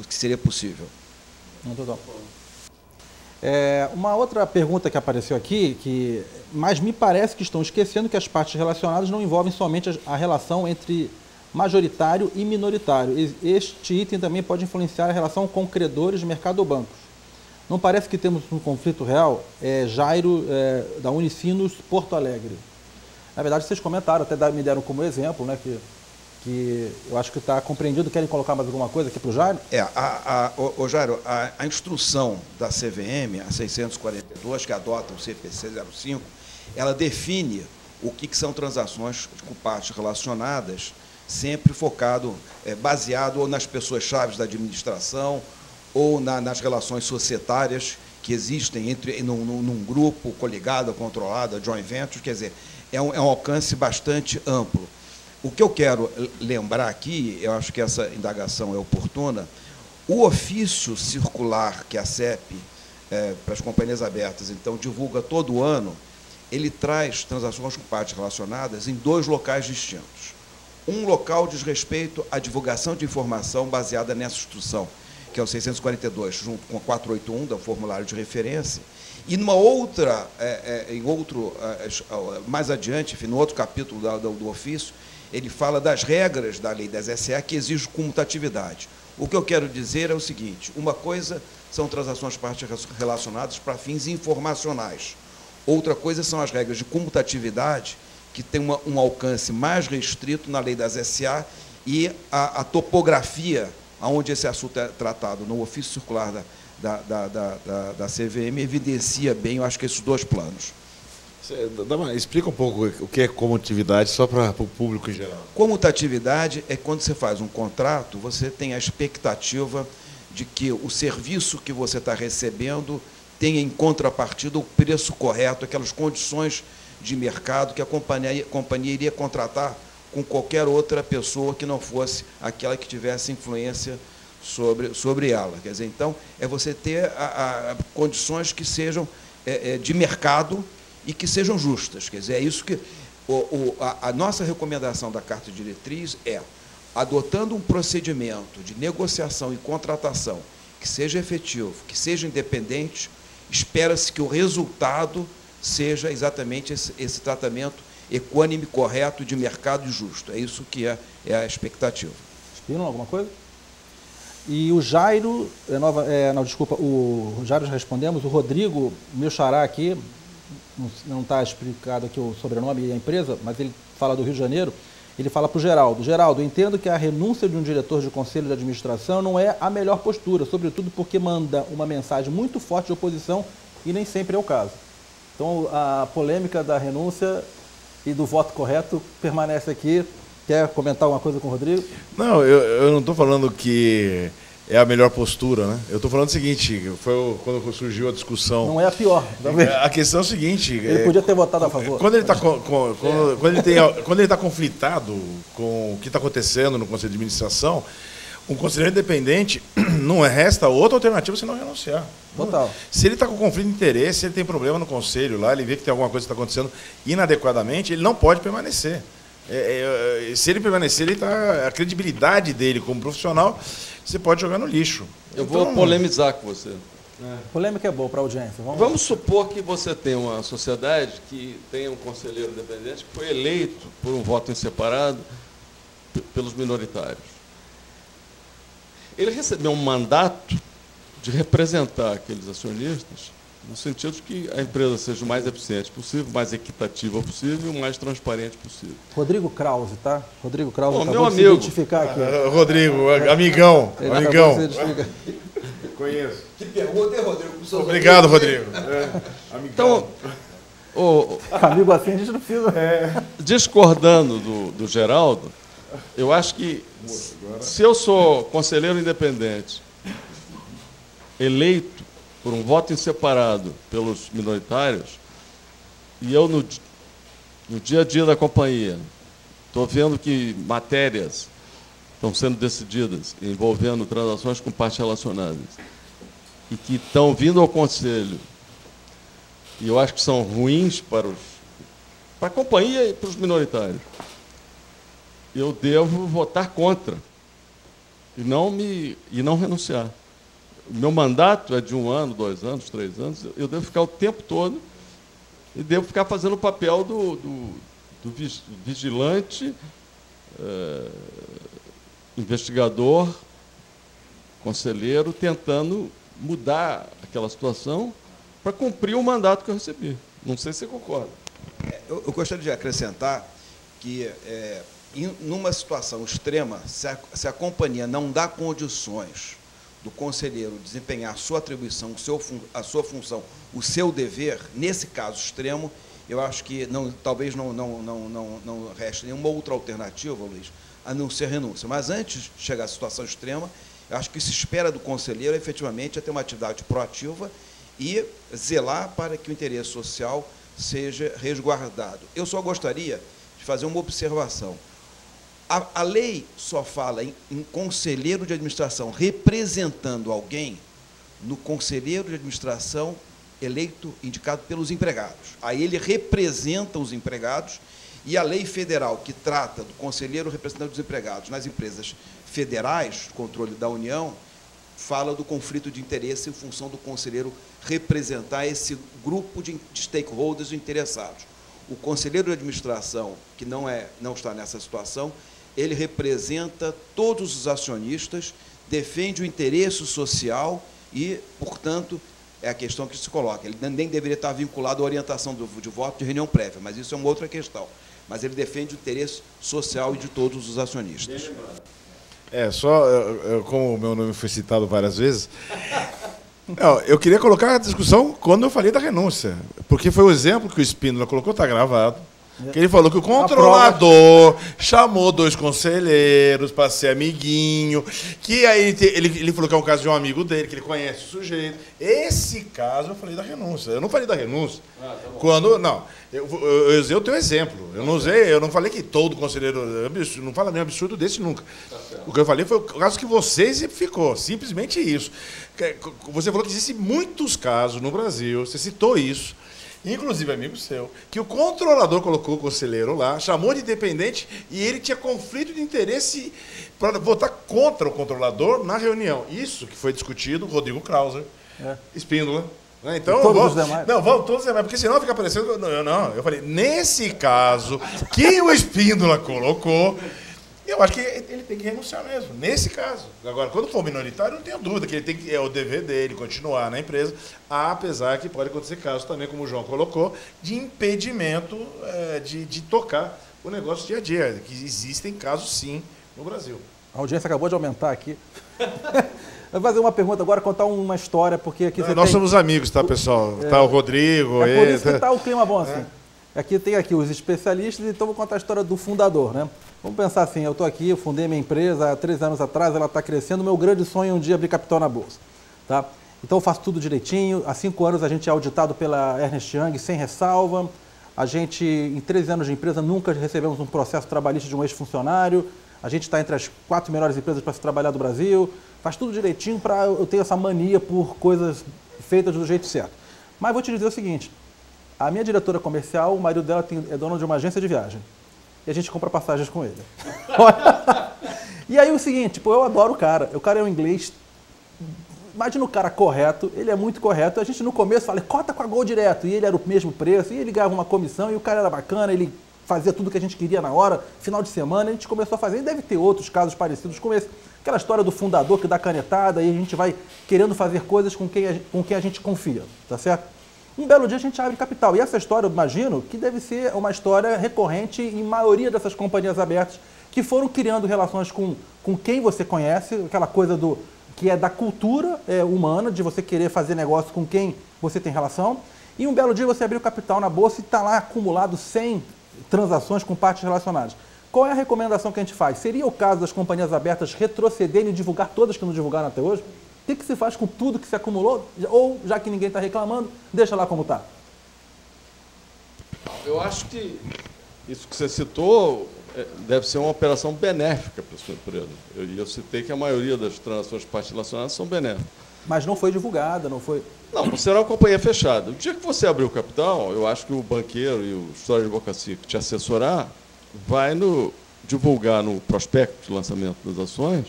seria possível. Muito bom. Uma outra pergunta que apareceu aqui, mas me parece que estão esquecendo que as partes relacionadas não envolvem somente a relação entre majoritário e minoritário. Este item também pode influenciar a relação com credores de mercado ou bancos. Não parece que temos um conflito real? Jairo, da Unicinos, Porto Alegre. Na verdade, vocês comentaram, até me deram como exemplo, né, que eu acho que está compreendido. Querem colocar mais alguma coisa aqui para o Jairo? Jairo, a instrução da CVM, a 642, que adota o CPC 05, ela define o que são transações com partes relacionadas, sempre focado, baseado ou nas pessoas-chave da administração ou nas relações societárias que existem num grupo coligado, controlado, joint venture, quer dizer, é um alcance bastante amplo. O que eu quero lembrar aqui, eu acho que essa indagação é oportuna, o ofício circular que a CEP, para as companhias abertas, então, divulga todo ano, ele traz transações com partes relacionadas em 2 locais distintos. Um local diz respeito à divulgação de informação baseada nessa instrução, que é o 642, junto com a 481, do formulário de referência, e numa outra, mais adiante, enfim, no outro capítulo do ofício, ele fala das regras da lei das SA que exigem comutatividade. O que eu quero dizer é o seguinte, uma coisa são transações de partes relacionadas para fins informacionais, outra coisa são as regras de comutatividade, que tem um alcance mais restrito na lei das SA, e a topografia onde esse assunto é tratado no ofício circular da CVM evidencia bem, eu acho que esses 2 planos. Explica um pouco o que é comutatividade, só para o público em geral. Comutatividade é quando você faz um contrato, você tem a expectativa de que o serviço que você está recebendo tenha em contrapartida o preço correto, aquelas condições de mercado que a companhia iria contratar com qualquer outra pessoa que não fosse aquela que tivesse influência sobre ela. Quer dizer, então, é você ter condições que sejam de mercado e que sejam justas. Quer dizer, é isso que a nossa recomendação da Carta de Diretriz é, adotando um procedimento de negociação e contratação que seja efetivo, que seja independente, espera-se que o resultado seja exatamente esse tratamento equânime, correto, de mercado e justo. É isso que é a expectativa. Espinam alguma coisa? E o Jairo, o Jairo já respondemos, o Rodrigo, meu xará aqui, não está explicado aqui o sobrenome e a empresa, mas ele fala do Rio de Janeiro, ele fala para o Geraldo. Geraldo, entendo que a renúncia de um diretor de conselho de administração não é a melhor postura, sobretudo porque manda uma mensagem muito forte de oposição e nem sempre é o caso. Então, a polêmica da renúncia e do voto correto permanece aqui. Quer comentar alguma coisa com o Rodrigo? Não, eu não estou falando que é a melhor postura, né? Eu estou falando o seguinte, foi quando surgiu a discussão. Não é a pior. Também. A questão é o seguinte... Ele podia ter votado a favor. Quando ele está quando ele tá conflitado com o que está acontecendo no Conselho de Administração, um conselheiro independente não resta outra alternativa senão renunciar. Total. Se ele está com conflito de interesse, se ele tem problema no conselho lá, ele vê que tem alguma coisa que está acontecendo inadequadamente, ele não pode permanecer. Se ele permanecer, a credibilidade dele como profissional, você pode jogar no lixo. Eu vou polemizar com você. Polêmica é boa para a audiência. Vamos supor que você tem uma sociedade que tem um conselheiro independente que foi eleito por um voto em separado pelos minoritários. Ele recebeu um mandato de representar aqueles acionistas no sentido de que a empresa seja o mais eficiente possível, mais equitativa possível e o mais transparente possível. Rodrigo Krause, tá? Rodrigo Krause meu amigo. Se identificar aqui. Rodrigo, amigão. Amigão. Conheço. Que pergunta, hein, Rodrigo? Obrigado, Rodrigo. Então, amigo assim a gente não precisa. Discordando do Geraldo, eu acho que se eu sou conselheiro independente, eleito por um voto em separado pelos minoritários, e eu, no dia a dia da companhia, estou vendo que matérias estão sendo decididas envolvendo transações com partes relacionadas e que estão vindo ao Conselho, e eu acho que são ruins para a companhia e para os minoritários, eu devo votar contra e não renunciar. O meu mandato é de 1 ano, 2 anos, 3 anos, eu devo ficar o tempo todo e devo ficar fazendo o papel do vigilante, investigador, conselheiro, tentando mudar aquela situação para cumprir o mandato que eu recebi. Não sei se você concorda. Eu gostaria de acrescentar que, numa situação extrema, se a companhia não dá condições do conselheiro desempenhar a sua atribuição, a sua função, o seu dever, nesse caso extremo, eu acho que talvez não reste nenhuma outra alternativa, Luiz, a não ser renúncia. Mas antes de chegar à situação extrema, eu acho que se espera do conselheiro, efetivamente, é ter uma atividade proativa e zelar para que o interesse social seja resguardado. Eu só gostaria de fazer uma observação. A lei só fala em conselheiro de administração representando alguém no conselheiro de administração eleito, indicado pelos empregados. Aí ele representa os empregados, e a lei federal que trata do conselheiro representante dos empregados nas empresas federais, controle da União, fala do conflito de interesse em função do conselheiro representar esse grupo de stakeholders interessados. O conselheiro de administração, que não está nessa situação, ele representa todos os acionistas, defende o interesse social e, portanto, é a questão que se coloca. Ele nem deveria estar vinculado à orientação de voto de reunião prévia, mas isso é uma outra questão. Mas ele defende o interesse social e de todos os acionistas. Como o meu nome foi citado várias vezes, eu queria colocar a discussão quando eu falei da renúncia, porque foi o exemplo que o Espíndola colocou, está gravado, que ele falou que o controlador chamou 2 conselheiros para ser amiguinho, que aí ele falou que é um caso de um amigo dele, que ele conhece o sujeito. Esse caso eu falei da renúncia. Eu não falei da renúncia. Quando. Não, eu usei o teu exemplo. Eu não falei que todo conselheiro. Não fala nenhum absurdo desse nunca. O que eu falei foi o caso que você exemplificou. Simplesmente isso. Você falou que existem muitos casos no Brasil, você citou isso. Inclusive, amigo seu, que o controlador colocou o conselheiro lá, chamou de independente e ele tinha conflito de interesse para votar contra o controlador na reunião. Isso que foi discutido, Rodrigo Krauser, Espíndola. Né? Então, todos os demais. Não, vamos todos os demais, porque senão fica parecendo... Não, eu falei, nesse caso que o Espíndola colocou, eu acho que ele tem que renunciar mesmo, nesse caso. Agora, quando for minoritário, não tenho dúvida que ele tem que, é o dever dele continuar na empresa, apesar que pode acontecer casos também, como o João colocou, de impedimento de tocar o negócio dia a dia, que existem casos sim no Brasil. A audiência acabou de aumentar aqui. Vou fazer uma pergunta agora, contar uma história, porque aqui nós somos amigos, tá, pessoal? Tá o Rodrigo... É por isso que tá o clima bom assim. Aqui tem os especialistas, então vou contar a história do fundador, né? Vamos pensar assim, eu estou aqui, eu fundei minha empresa há 3 anos atrás, ela está crescendo, meu grande sonho é um dia abrir capital na Bolsa. Tá? Então eu faço tudo direitinho, há 5 anos a gente é auditado pela Ernst Young sem ressalva, a gente, em 13 anos de empresa, nunca recebemos um processo trabalhista de um ex-funcionário, a gente está entre as 4 melhores empresas para se trabalhar do Brasil, faz tudo direitinho para eu ter essa mania por coisas feitas do jeito certo. Mas vou te dizer o seguinte, a minha diretora comercial, o marido dela é dono de uma agência de viagem. E a gente compra passagens com ele. E aí o seguinte, eu adoro o cara é um inglês, imagina o cara correto, ele é muito correto, a gente no começo fala, cota com a Gol direto, e ele era o mesmo preço, e ele ganhava uma comissão, e o cara era bacana, ele fazia tudo que a gente queria na hora, final de semana, a gente começou a fazer, e deve ter outros casos parecidos com esse, aquela história do fundador que dá canetada, e a gente vai querendo fazer coisas com quem a gente confia, tá certo? Um belo dia a gente abre capital. E essa história, eu imagino, que deve ser uma história recorrente em maioria dessas companhias abertas que foram criando relações com quem você conhece, aquela coisa que é da cultura humana, de você querer fazer negócio com quem você tem relação. E um belo dia você abriu capital na Bolsa e está lá acumulado 100 transações com partes relacionadas. Qual é a recomendação que a gente faz? Seria o caso das companhias abertas retrocederem e divulgar todas que não divulgaram até hoje? O que se faz com tudo que se acumulou? Ou, já que ninguém está reclamando, deixa lá como está? Eu acho que isso que você citou deve ser uma operação benéfica para a sua empresa. Eu citei que a maioria das transações de partes relacionadas são benéficas. Mas não foi divulgada, não foi... Não, você era uma companhia fechada. O dia que você abrir o capital, eu acho que o banqueiro e o escritório de advocacia que te assessorar vai divulgar no prospecto de lançamento das ações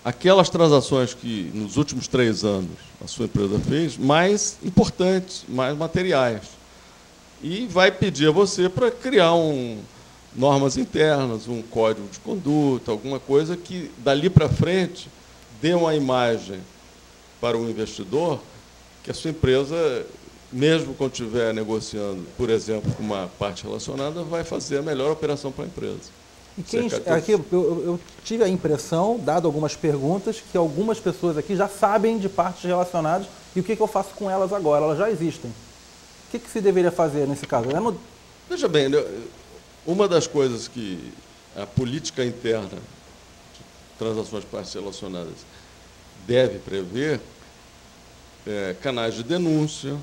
aquelas transações que, nos últimos 3 anos, a sua empresa fez, mais importantes, mais materiais. E vai pedir a você para criar normas internas, um código de conduta, alguma coisa que, dali para frente, dê uma imagem para o investidor que a sua empresa, mesmo quando estiver negociando, por exemplo, com uma parte relacionada, vai fazer a melhor operação para a empresa. E aqui, eu tive a impressão, dado algumas perguntas, que algumas pessoas aqui já sabem de partes relacionadas e o que eu faço com elas agora. Elas já existem. O que se deveria fazer nesse caso? Veja bem, uma das coisas que a política interna de transações parcelacionadas deve prever canais de denúncia,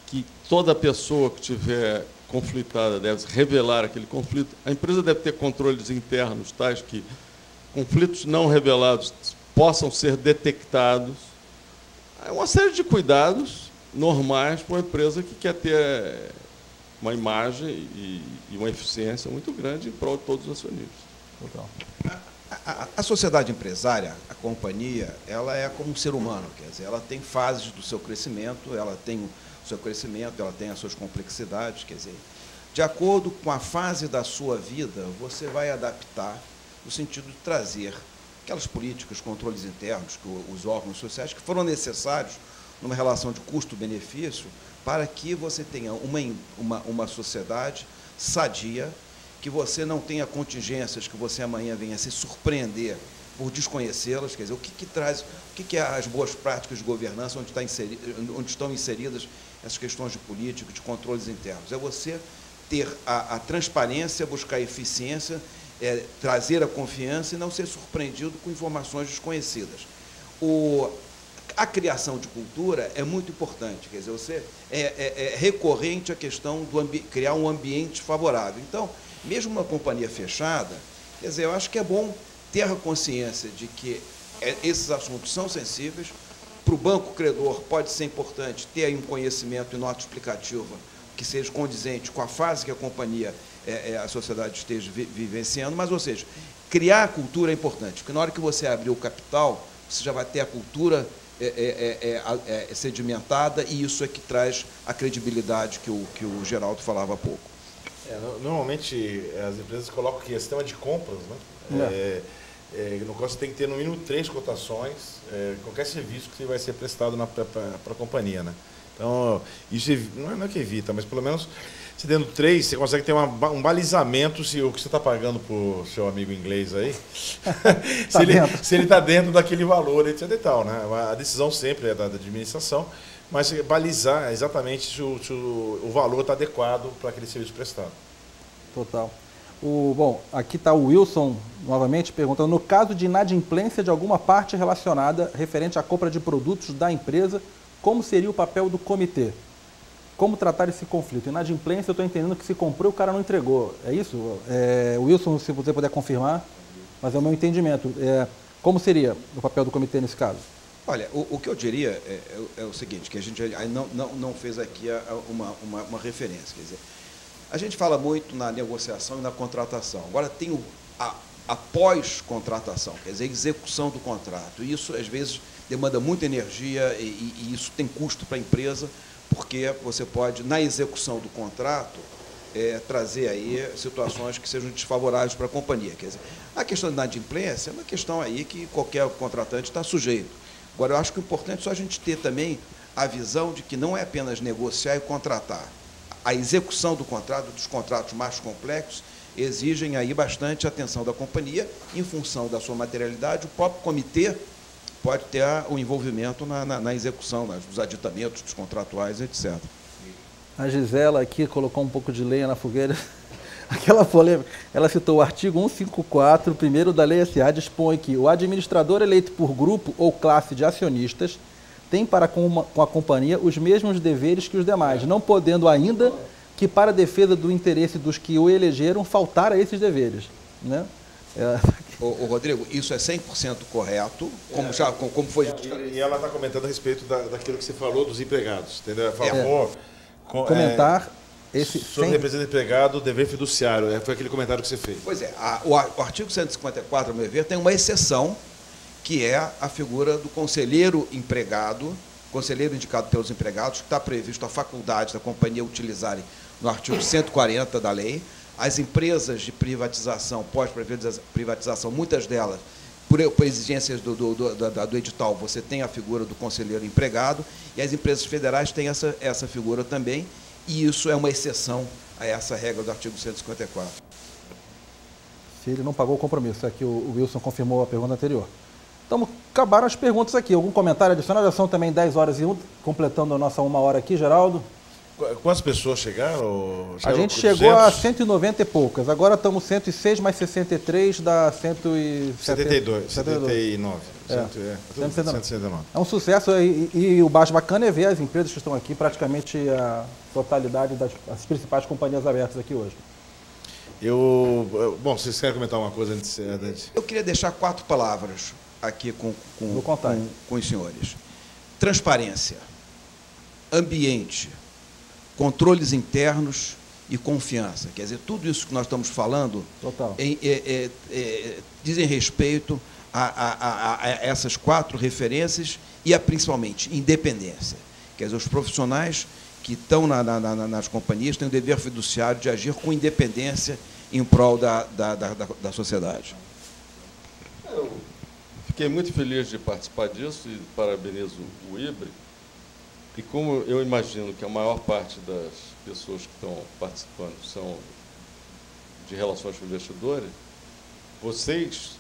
que toda pessoa que tiver conflitada deve revelar aquele conflito. A empresa deve ter controles internos tais que conflitos não revelados possam ser detectados. É uma série de cuidados normais para uma empresa que quer ter uma imagem e uma eficiência muito grande em prol de todos os acionistas. A sociedade empresária, a companhia, ela é como um ser humano, quer dizer, ela tem fases do seu crescimento, ela tem o seu crescimento, ela tem as suas complexidades, quer dizer, de acordo com a fase da sua vida, você vai adaptar no sentido de trazer aquelas políticas, controles internos, que os órgãos sociais, que foram necessários numa relação de custo-benefício, para que você tenha uma sociedade sadia, que você não tenha contingências, que você amanhã venha se surpreender por desconhecê-las, quer dizer, o que é as boas práticas de governança, onde estão inseridas essas questões de política, de controles internos. É você ter a transparência, buscar a eficiência, trazer a confiança e não ser surpreendido com informações desconhecidas. A criação de cultura é muito importante, quer dizer, é recorrente a questão de criar um ambiente favorável. Então, mesmo uma companhia fechada, quer dizer, eu acho que é bom ter a consciência de que esses assuntos são sensíveis. Para o banco credor pode ser importante ter aí um conhecimento e nota explicativa que seja condizente com a fase que a companhia, a sociedade esteja vivenciando, mas, ou seja, criar a cultura é importante, porque na hora que você abrir o capital, você já vai ter a cultura sedimentada, e isso é que traz a credibilidade que o Geraldo falava há pouco. Normalmente, as empresas colocam aqui sistema de compras, né? No qual você tem que ter, no mínimo, 3 cotações, qualquer serviço que vai ser prestado para a companhia, né? Então, isso não é que evita, mas pelo menos, se dentro 3, você consegue ter um balizamento se o que você está pagando para o seu amigo inglês aí, se ele está dentro daquele valor, etc. e tal, né? A decisão sempre é da administração, mas balizar exatamente se o valor está adequado para aquele serviço prestado. Total. Bom, aqui está o Wilson, novamente, perguntando, no caso de inadimplência de alguma parte relacionada referente à compra de produtos da empresa, como seria o papel do comitê? Como tratar esse conflito? Inadimplência, eu estou entendendo que se comprou e o cara não entregou. É isso? Wilson, se você puder confirmar, mas é o meu entendimento. Como seria o papel do comitê nesse caso? Olha, o que eu diria é o seguinte, que a gente não fez aqui uma referência. Quer dizer, a gente fala muito na negociação e na contratação. Agora tem a pós-contratação, quer dizer, a execução do contrato. E isso, às vezes, demanda muita energia e isso tem custo para a empresa, porque você pode, na execução do contrato, trazer aí situações que sejam desfavoráveis para a companhia. Quer dizer, a questão da inadimplência é uma questão aí que qualquer contratante está sujeito. Agora, eu acho que o importante é só a gente ter também a visão de que não é apenas negociar e contratar. A execução do contrato, dos contratos mais complexos, exigem aí bastante atenção da companhia, em função da sua materialidade. O próprio comitê pode ter o envolvimento na execução, dos aditamentos, dos contratuais, etc. A Gisela aqui colocou um pouco de lenha na fogueira. Aquela polêmica, ela citou o artigo 154, primeiro da Lei SA, dispõe que o administrador eleito por grupo ou classe de acionistas tem para com a companhia os mesmos deveres que os demais, não podendo ainda que, para a defesa do interesse dos que o elegeram, faltar a esses deveres, né? Rodrigo, isso é 100% correto, como foi... E ela está comentando a respeito daquilo que você falou dos empregados, entendeu? A favor... Comentar esse... Sobre representante empregado, dever fiduciário, foi aquele comentário que você fez. Pois é, o artigo 154, a meu ver, tem uma exceção, que é a figura do conselheiro empregado, conselheiro indicado pelos empregados, que está previsto a faculdade da companhia utilizarem no artigo 140 da lei. As empresas de privatização, pós-privatização, muitas delas, por exigências do edital, você tem a figura do conselheiro empregado, e as empresas federais têm essa figura também, e isso é uma exceção a essa regra do artigo 154. Se ele não pagou o compromisso, aqui o Wilson confirmou a pergunta anterior. Então, acabaram as perguntas aqui. Algum comentário adicional? Já são também 10 horas e 1, completando a nossa 1 hora aqui, Geraldo. Quantas pessoas chegaram? A gente chegou a 190 e poucas. Agora estamos 106 mais 63 dá 172, 79. 169. É um sucesso e o mais bacana é ver as empresas que estão aqui, praticamente a totalidade das as principais companhias abertas aqui hoje. Bom, vocês querem comentar uma coisa antes? Eu queria deixar 4 palavras aqui com os senhores. Transparência, ambiente, controles internos e confiança. Quer dizer, tudo isso que nós estamos falando dizem respeito a essas 4 referências e, principalmente, independência. Quer dizer, os profissionais que estão nas companhias têm o dever fiduciário de agir com independência em prol da sociedade. Eu fiquei muito feliz de participar disso e parabenizo o IBRE. E como eu imagino que a maior parte das pessoas que estão participando são de relações com investidores, vocês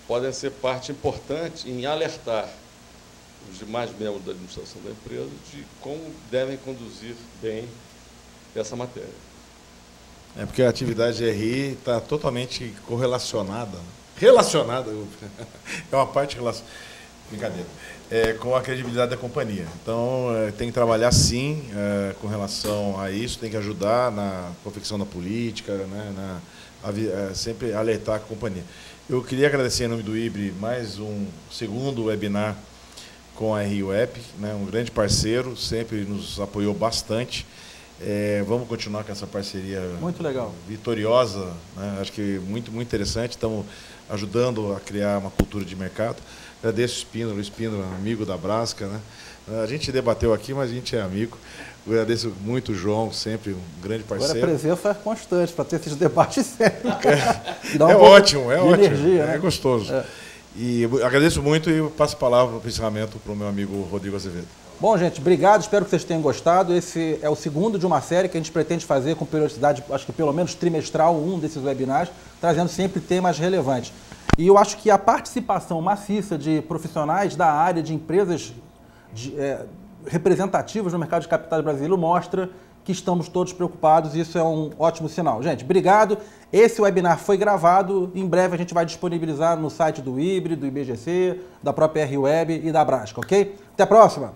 podem ser parte importante em alertar os demais membros da administração da empresa de como devem conduzir bem essa matéria. É porque a atividade RI está totalmente correlacionada. É uma parte relacionada. Brincadeira. Com a credibilidade da companhia. Então, tem que trabalhar, sim, com relação a isso, tem que ajudar na confecção da política, né, sempre alertar a companhia. Eu queria agradecer em nome do IBRE mais um segundo webinar com a RIWeb, né, um grande parceiro, sempre nos apoiou bastante. Vamos continuar com essa parceria muito legal, vitoriosa, né, acho que muito interessante, estamos ajudando a criar uma cultura de mercado. Agradeço o Espíndola, amigo da Brasca, né? A gente debateu aqui, mas a gente é amigo. Agradeço muito o João, sempre um grande parceiro. Agora a presença é constante para ter esses debates sempre. Ótimo, energia, né? É gostoso. E agradeço muito e passo a palavra para o encerramento para o meu amigo Rodrigo Azevedo. Bom, gente, obrigado, espero que vocês tenham gostado. Esse é o segundo de uma série que a gente pretende fazer com periodicidade, acho que pelo menos trimestral, um desses webinars, trazendo sempre temas relevantes. E eu acho que a participação maciça de profissionais da área de empresas representativas no mercado de capitais brasileiro mostra que estamos todos preocupados e isso é um ótimo sinal. Gente, obrigado. Esse webinar foi gravado, em breve a gente vai disponibilizar no site do IBRE, do IBGC, da própria RIWeb e da Brasca, ok? Até a próxima!